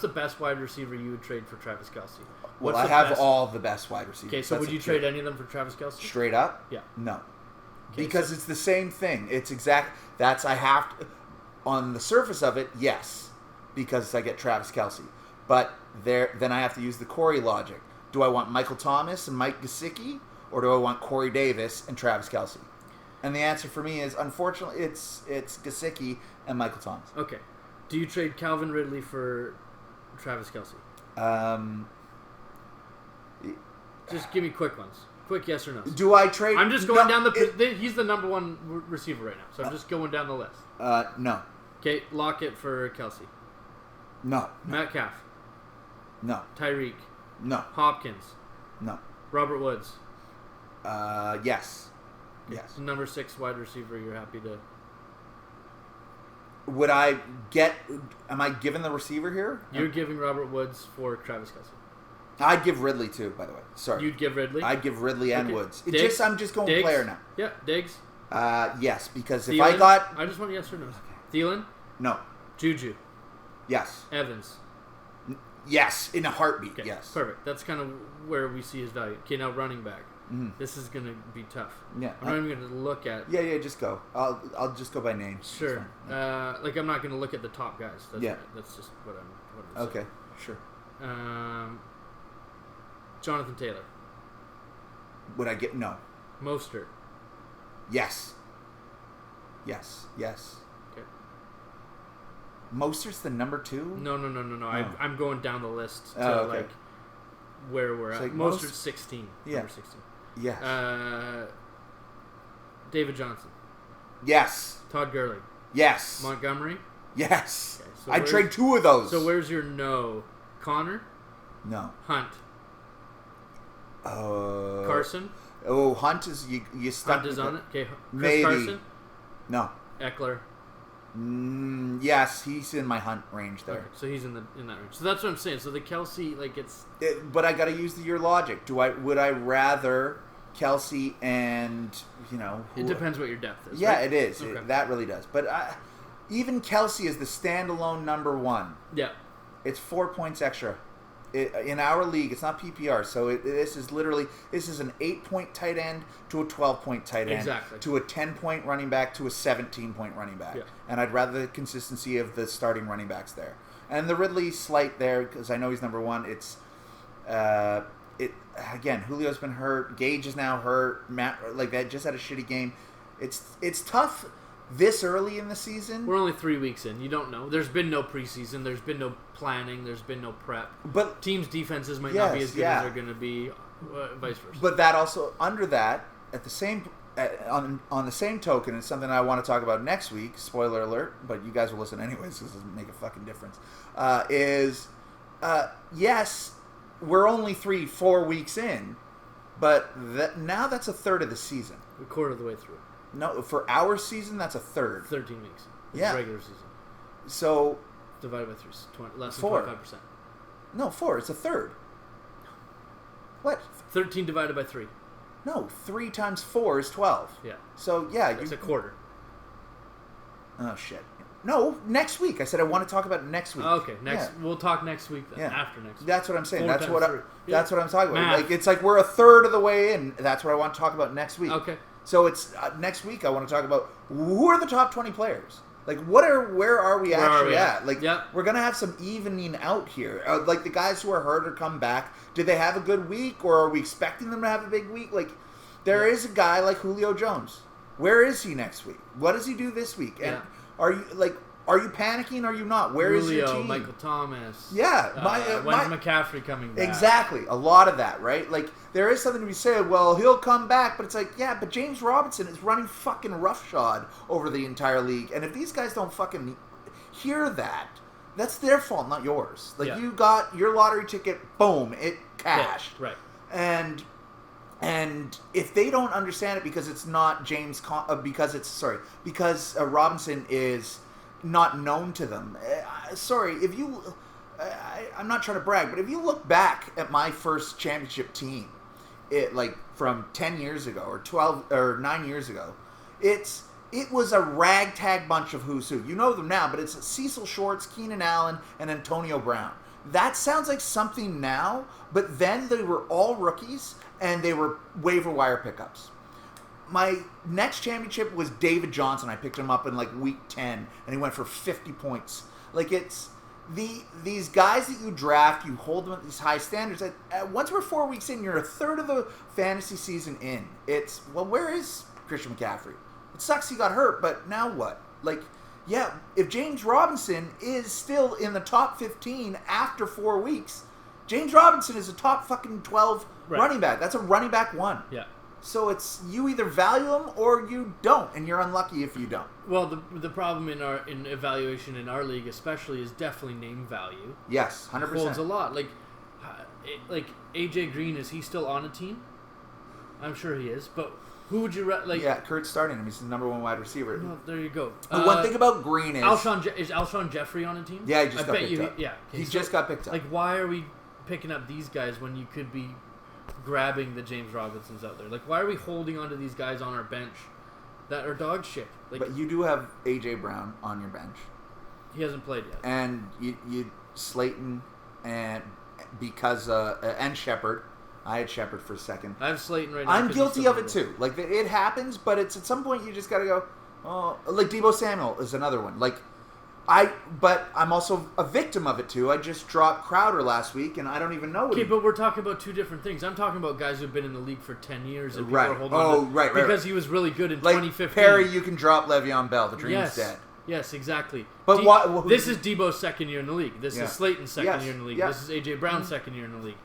the best wide receiver you would trade for Travis Kelce? Well, I have all the best wide receivers. Okay, so would you trade any of them for Travis Kelce? Straight up? Yeah. No. Okay, because it's the same thing. I have to, on the surface of it, yes, because I get Travis Kelce. But then I have to use the Corey logic. Do I want Michael Thomas and Mike Gesicki, or do I want Corey Davis and Travis Kelce? And the answer for me is, unfortunately, it's Gesicki and Michael Thomas. Okay. Do you trade Calvin Ridley for Travis Kelce? Just give me quick ones. Quick yes or no. Do I trade? I'm just going down he's the number 1 receiver right now, so I'm just going down the list. No. Okay, Lockett for Kelce. No. Metcalf. No. Tyreek. No. Hopkins. No. Robert Woods. Yes. Yes. Number 6 wide receiver, you're happy to... Would I get... Am I giving the receiver here? You're giving Robert Woods for Travis Kelce. I'd give Ridley too, by the way. Sorry. You'd give Ridley? I'd give Ridley and Woods. I'm just going Diggs? player now. Yeah, Diggs? Yes, because if Thielen? I got... I just want yes or no. Thielen? No. Juju? Yes. Evans? Yes, in a heartbeat, okay, yes. Perfect. That's kind of where we see his value. Okay, now running back. Mm-hmm. This is going to be tough. Yeah. I'm not even going to look at... Yeah, just go. I'll just go by name. Sure. I'm not going to look at the top guys. That's just what I'm okay, sure. Jonathan Taylor. Would I get... No. Mostert. Yes. Okay. Mostert's the number 2? No. Oh. I'm going down the list to okay. Where we're at. Like Mostert's 16. Yeah. Number 16. Yes. David Johnson. Yes. Todd Gurley. Yes. Montgomery. Yes. Okay, so I'd trade 2 of those. So where's your no? Connor. No. Hunt. Carson. Oh, Hunt is you stuck. Hunt is on it. Okay, Chris Maybe. Carson, No. Eckler. Yes, he's in my Hunt range there. Okay, so he's in that range. So that's what I'm saying. So the Kelsey, like it's. But I got to use your logic. Would I rather Kelsey and It depends what your depth is. Yeah, right? it is. Okay. That really does. But even Kelsey is the standalone number one. Yeah. It's 4 points extra. In our league, it's not PPR, so this is an 8-point tight end to a 12-point tight end, exactly, to a 10-point running back to a 17-point running back, and I'd rather the consistency of the starting running backs there. And the Ridley slight there because I know he's number one. It's again, Julio's been hurt, Gage is now hurt, Matt that just had a shitty game. It's tough. This early in the season, we're only 3 weeks in. You don't know. There's been no preseason. There's been no planning. There's been no prep. But teams' defenses might not be as good as they're going to be, vice versa. But that also under that, at the same on the same token, it's something I want to talk about next week. Spoiler alert! But you guys will listen anyways because it doesn't make a fucking difference. Yes, we're only 3-4 weeks in, but now that's a third of the season. A quarter of the way through. No, for our season, that's a third. 13 weeks. Yeah. Regular season. So. Divided by 3, less than 4. 25%. No, 4. It's a third. What? 13 divided by 3. No, 3 times 4 is 12. Yeah. So, yeah. It's a quarter. Oh, shit. No, next week. I said I want to talk about next week. Okay, we'll talk next week then. Yeah. After next week. That's what I'm saying. 4 That's times what 3. That's what I'm talking about. Math. Like it's like we're a third of the way in. That's what I want to talk about next week. Okay. So it's next week. I want to talk about who are the top 20 players. Like where are we actually at? Like we're gonna have some evening out here. Like the guys who are hurt or come back. Did they have a good week, or are we expecting them to have a big week? Like there is a guy like Julio Jones. Where is he next week? What does he do this week? And are you panicking? Or are you not? Where is your team? Michael Thomas. Yeah. When's McCaffrey coming back? Exactly. A lot of that, right? Like, there is something to be said, well, he'll come back, but it's like, yeah, but James Robinson is running fucking roughshod over the entire league. And if these guys don't fucking hear that, that's their fault, not yours. Like, you got your lottery ticket, boom, it cashed. Yeah, right. And if they don't understand it because it's not because Robinson is not known to them. If you, I'm not trying to brag, but if you look back at my first championship team, from 10 years ago or 12 or 9 years ago, it was a ragtag bunch of who's who. You know them now, but it's Cecil Shorts, Keenan Allen, and Antonio Brown. That sounds like something now, but then they were all rookies and they were waiver wire pickups. My next championship was David Johnson. I picked him up in week 10, and he went for 50 points. It's these guys that you draft, you hold them at these high standards. Once we're 4 weeks in, you're a third of the fantasy season in. Where is Christian McCaffrey? It sucks he got hurt, but now what? If James Robinson is still in the top 15 after 4 weeks, James Robinson is a top fucking 12 running back. That's a running back 1. Yeah. So it's you either value them or you don't, and you're unlucky if you don't. Well, the problem in evaluation in our league especially is definitely name value. Yes, 100%. It holds a lot. Like AJ Green, is he still on a team? I'm sure he is, but who would you Yeah, Kurt's starting him. He's the number 1 wide receiver. No, there you go. The one thing about Green is Alshon Jeffrey on a team? Yeah, he just got picked up. Yeah, he just got picked up. Why are we picking up these guys when you could be grabbing the James Robinsons out there? Why are we holding on to these guys on our bench that are dog shit? But you do have A.J. Brown on your bench. He hasn't played yet. And you Slayton and Shepard. I had Shepard for a second. I have Slayton right now. I'm guilty of it too. It happens, but it's at some point you just got to go, oh, Deebo Samuel is another one. But I'm also a victim of it too. I just dropped Crowder last week, and I don't even know. Okay, but we're talking about two different things. I'm talking about guys who've been in the league for 10 years and people are holding on to, right. Because he was really good in 2015. Perry, you can drop Le'Veon Bell. The dream's dead. Yes, exactly. But this is Debo's second year in the league. This is Slayton's second year in the league. Yes. This is AJ Brown's second year in the league.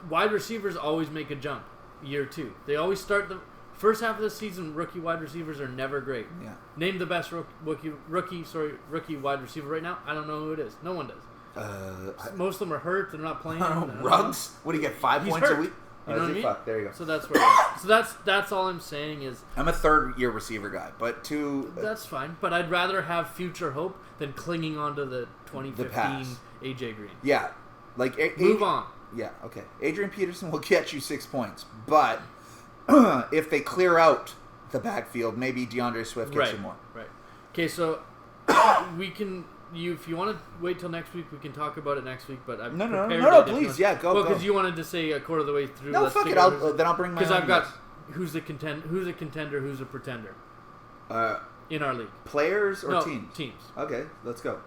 Wide receivers always make a jump year 2. They always start the first half of the season. Rookie wide receivers are never great. Yeah. Name the best rookie wide receiver right now. I don't know who it is. No one does. Most of them are hurt. They're not playing. Ruggs? What do you get? 5 points a week? You know what I mean? Fuck, there you go. So that's where. So that's all I'm saying is. I'm a third-year receiver guy, but That's fine, but I'd rather have future hope than clinging onto the 2015 AJ Green. Yeah, like move on. Yeah, okay. Adrian Peterson will get you 6 points, but if they clear out the backfield, maybe DeAndre Swift gets you more. Right. Okay, so we can. If you want to wait till next week, we can talk about it next week. But I'm no, please, go. Well, because you wanted to say a quarter of the way through. No, fuck it. Then I'll bring my. Because I've got who's a contender, who's a pretender. In our league, players or teams? Teams. Okay, let's go.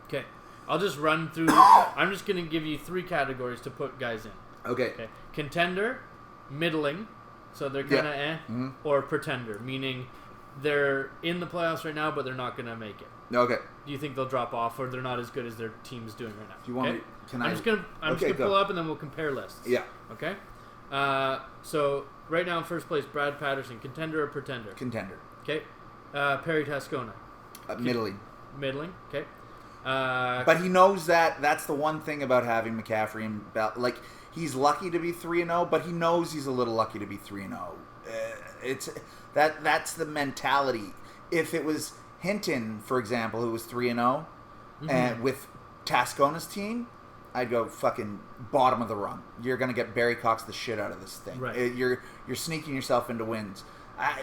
Okay, I'll just run through. I'm just going to give you 3 categories to put guys in. Okay. Contender, middling, so they're kind of or pretender, meaning they're in the playoffs right now, but they're not going to make it. Okay. Do you think they'll drop off, or they're not as good as their team's doing right now? Do you want me? I'm just gonna pull up, and then we'll compare lists. Yeah. Okay. So right now in first place, Brad Patterson, contender or pretender? Contender. Okay. Perry Tascona. Middling. Middling. Okay. But he knows that's the one thing about having McCaffrey and Bell. Like, he's lucky to be 3-0, but he knows he's a little lucky to be 3-0. That's the mentality. If it was Hinton, for example, who was 3-0, and with Tascona's team, I'd go fucking bottom of the rung. You're gonna get Barry Cox the shit out of this thing. Right. You're sneaking yourself into wins.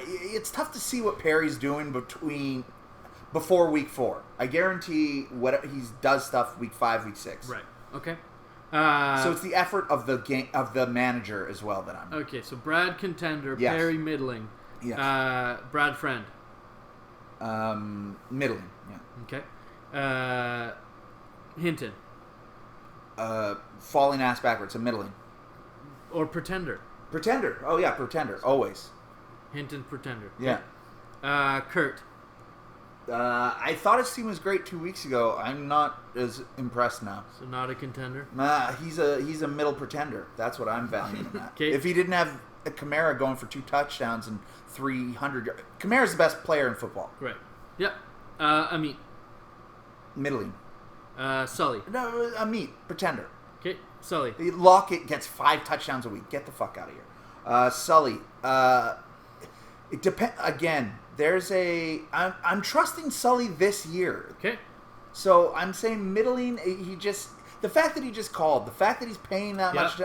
It's tough to see what Perry's doing before week 4. I guarantee what he does stuff week 5, week 6. Right. Okay. So it's the effort of the game of the manager as well that I'm. Okay, so Brad contender, Yes. Perry middling. Yes. Brad friend. Middling. Yeah. Okay. Hinton. Falling ass backwards. A middling. Or pretender. Pretender. Oh yeah, pretender. Always. Hinton pretender. Yeah. Kurt. I thought his team was great 2 weeks ago. I'm not as impressed now. So not a contender. He's a middle pretender. That's what I'm valuing him at. Okay. If he didn't have a Kamara going for 2 touchdowns and 300 yards, Kamara's the best player in football. Right. Yep. Amit. Middling. Sully. No, Amit. Pretender. Okay. Sully. Lockett gets 5 touchdowns a week. Get the fuck out of here. Sully. It depends. Again, I'm trusting Sully this year. Okay. So I'm saying middling. The fact that he just called, the fact that he's paying that much,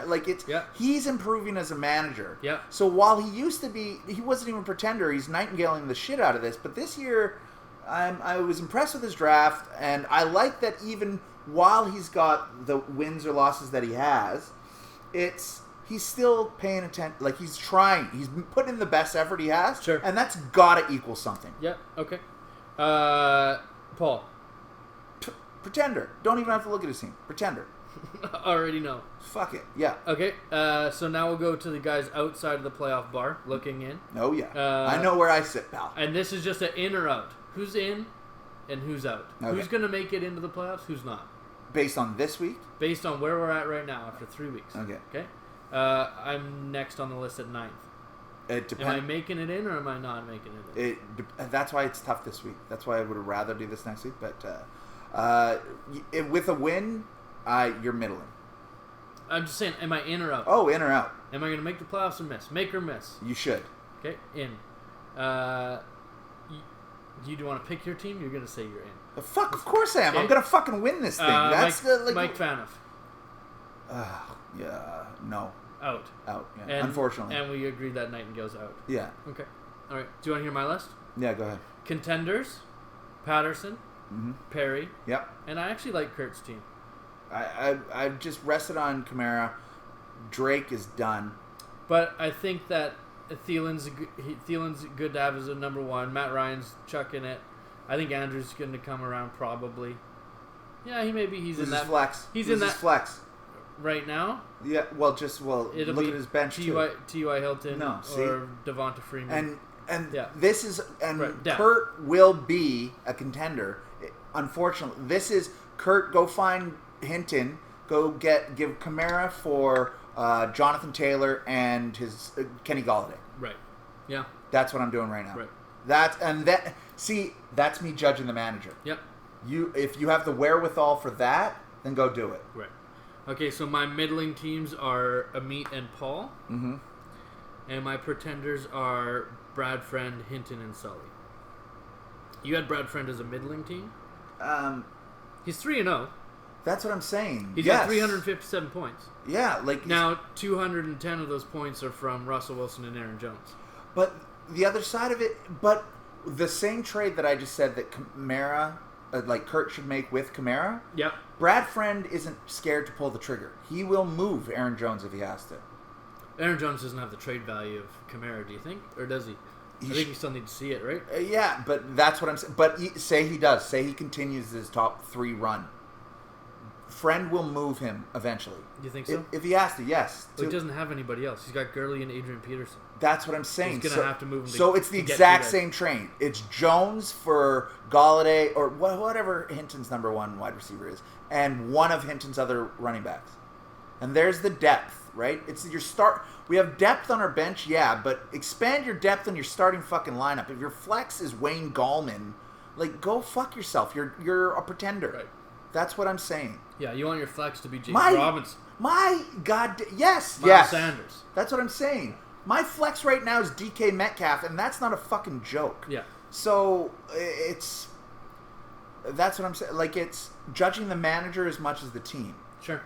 he's improving as a manager. Yeah. So while he used to be, he wasn't even a pretender. He's nightingaleing the shit out of this. But this year, I was impressed with his draft, and I like that even while he's got the wins or losses that he has, he's still paying attention. Like, he's trying. He's putting in the best effort he has. Sure. And that's got to equal something. Yeah. Okay. Paul. Pretender. Don't even have to look at his team. Pretender. Already know. Fuck it. Yeah. Okay. So now we'll go to the guys outside of the playoff bar, looking in. Oh, yeah. I know where I sit, pal. And this is just an in or out. Who's in and who's out? Okay. Who's going to make it into the playoffs? Who's not? Based on this week? Based on where we're at right now after 3 weeks. Okay. Okay. I'm next on the list at 9th. It depends. Am I making it in or am I not making it in? That's why it's tough this week. That's why I would rather do this next week. But with a win, you're middling. I'm just saying, am I in or out? Oh, in or out. Am I going to make the playoffs or miss? Make or miss? You should. Okay, in. You want to pick your team? You're going to say you're in. Of course I am. Okay. I'm going to fucking win this thing. That's Mike Fanoff. Yeah, no. Out. Out, yeah. And, unfortunately. And we agreed that Nightingale's out. Yeah. Okay. All right. Do you want to hear my list? Yeah, go ahead. Contenders, Patterson, Perry. Yep. And I actually like Kurt's team. I've just rested on Kamara. Drake is done. But I think that Thielen's good to have as a number 1. Matt Ryan's chucking it. I think Andrew's going to come around probably. Yeah, he's in that flex. He's in that flex right now. Yeah, well, It'll look be at his bench T.Y. Hilton or Devonta Freeman. And yeah. This is right, Kurt will be a contender. Unfortunately, this is Kurt. Go find Hinton. Go give Kamara for Jonathan Taylor and his Kenny Golladay. Right. Yeah. That's what I'm doing right now. Right. That's me judging the manager. Yep. If you have the wherewithal for that, then go do it. Right. Okay, so my middling teams are Amit and Paul. Mm-hmm. And my pretenders are Brad Friend, Hinton, and Sully. You had Brad Friend as a middling team? He's 3-0. That's what I'm saying. He's got 357 points. Yeah, like... Now, 210 of those points are from Russell Wilson and Aaron Jones. But the other side of it... But the same trade that I just said that Kamara... like Kurt should make with Kamara... Yep. Brad Friend isn't scared to pull the trigger. He will move Aaron Jones if he has to. Aaron Jones doesn't have the trade value of Kamara, do you think? Or does he? I think you still need to see it, right? Yeah, but that's what I'm saying. But say he does. Say he continues his top 3 run. Friend will move him eventually. You think so? If he has to, yes. But he doesn't have anybody else. He's got Gurley and Adrian Peterson. That's what I'm saying. He's going to have to move him. So it's the exact same train. It's Jones for Galladay, or whatever Hinton's number 1 wide receiver is, and one of Hinton's other running backs. And there's the depth, right? It's your start. We have depth on our bench, yeah, but expand your depth on your starting fucking lineup. If your flex is Wayne Gallman, like, go fuck yourself. You're a pretender. Right. That's what I'm saying. Yeah, you want your flex to be James Robinson. My God, yes, Miles Sanders. That's what I'm saying. My flex right now is DK Metcalf, and that's not a fucking joke. Yeah. So that's what I'm saying. Like, it's judging the manager as much as the team. Sure.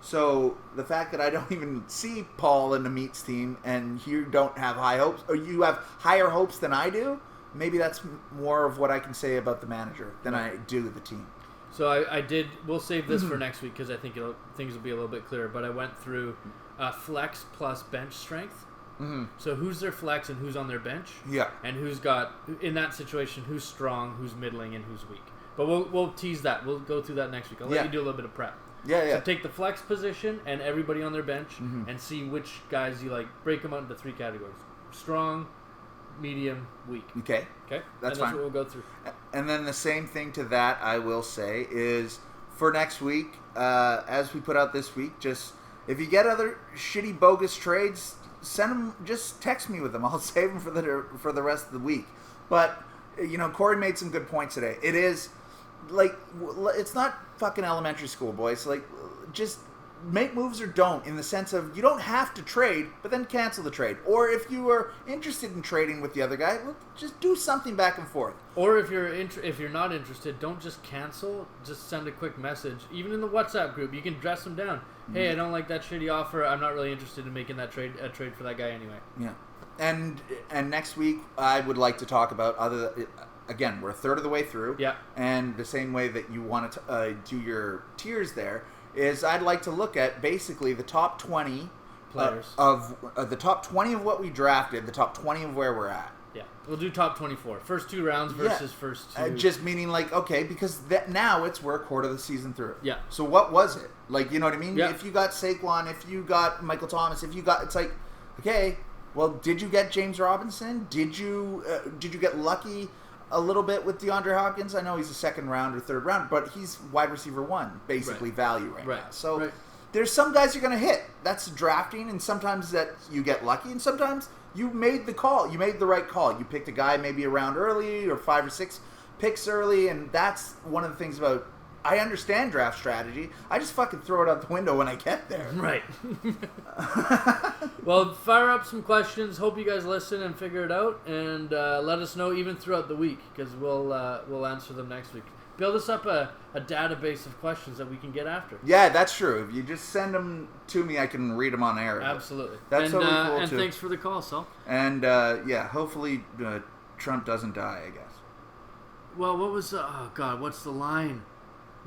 So the fact that I don't even see Paul in the Meats team, and you don't have high hopes, or you have higher hopes than I do, maybe that's more of what I can say about the manager than I do the team. So I did. We'll save this for next week because I think things will be a little bit clearer. But I went through flex plus bench strength. Mm-hmm. So who's their flex and who's on their bench? Yeah. And who's got in that situation who's strong, who's middling, and who's weak. But we'll tease that. We'll go through that next week. I'll let you do a little bit of prep. Yeah. So take the flex position and everybody on their bench and see which guys you like. Break them out into 3 categories: strong, medium, weak. Okay. That's fine. What we'll go through. And then the same thing to that, I will say, is for next week, as we put out this week, just if you get other shitty bogus trades, send them. Just text me with them. I'll save them for the rest of the week. But Corey made some good points today. It is like it's not fucking elementary school, boys. Like, just make moves or don't, in the sense of you don't have to trade, but then cancel the trade. Or if you are interested in trading with the other guy, well, just do something back and forth. Or if you're not interested, don't just cancel. Just send a quick message. Even in the WhatsApp group, you can dress them down. Hey, I don't like that shitty offer. I'm not really interested in making that trade for that guy anyway. Yeah. And next week, I would like to talk about again, we're a third of the way through. Yeah. And the same way that you want to do your tiers there is I'd like to look at basically the top 20 players of the top 20 of what we drafted, the top 20 of where we're at. Yeah, we'll do top 24. First 2 rounds versus first 2. Just meaning like, okay, because now we're a quarter of the season through. Yeah. So what was it? Like, you know what I mean? Yeah. If you got Saquon, if you got Michael Thomas, it's like, okay, well, did you get James Robinson? Did you get lucky a little bit with DeAndre Hopkins? I know he's a 2nd round or 3rd round, but he's wide receiver 1, basically value right now. So there's some guys you're going to hit. That's drafting, and sometimes that you get lucky, and sometimes you made the call. You made the right call. You picked a guy maybe a round early or 5 or 6 picks early, and that's one of the things about. I understand draft strategy. I just fucking throw it out the window when I get there. Right. Well, fire up some questions. Hope you guys listen and figure it out, and let us know even throughout the week, because we'll answer them next week. Build us up a database of questions that we can get after. Yeah, that's true. If you just send them to me, I can read them on air. Absolutely. That's totally cool, and too. thanks for the call, Sal. And, hopefully Trump doesn't die, I guess. Well, what was... oh, God, what's the line?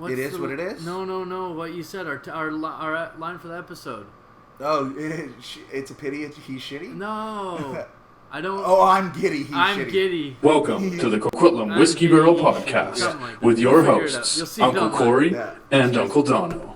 It is what it is? No. What you said, our line for the episode. Oh, it's a pity he's shitty? No. I don't... Oh, I'm giddy. I'm giddy. Welcome to the Coquitlam Whiskey Barrel Podcast with your hosts, Uncle Corey and Uncle Dono.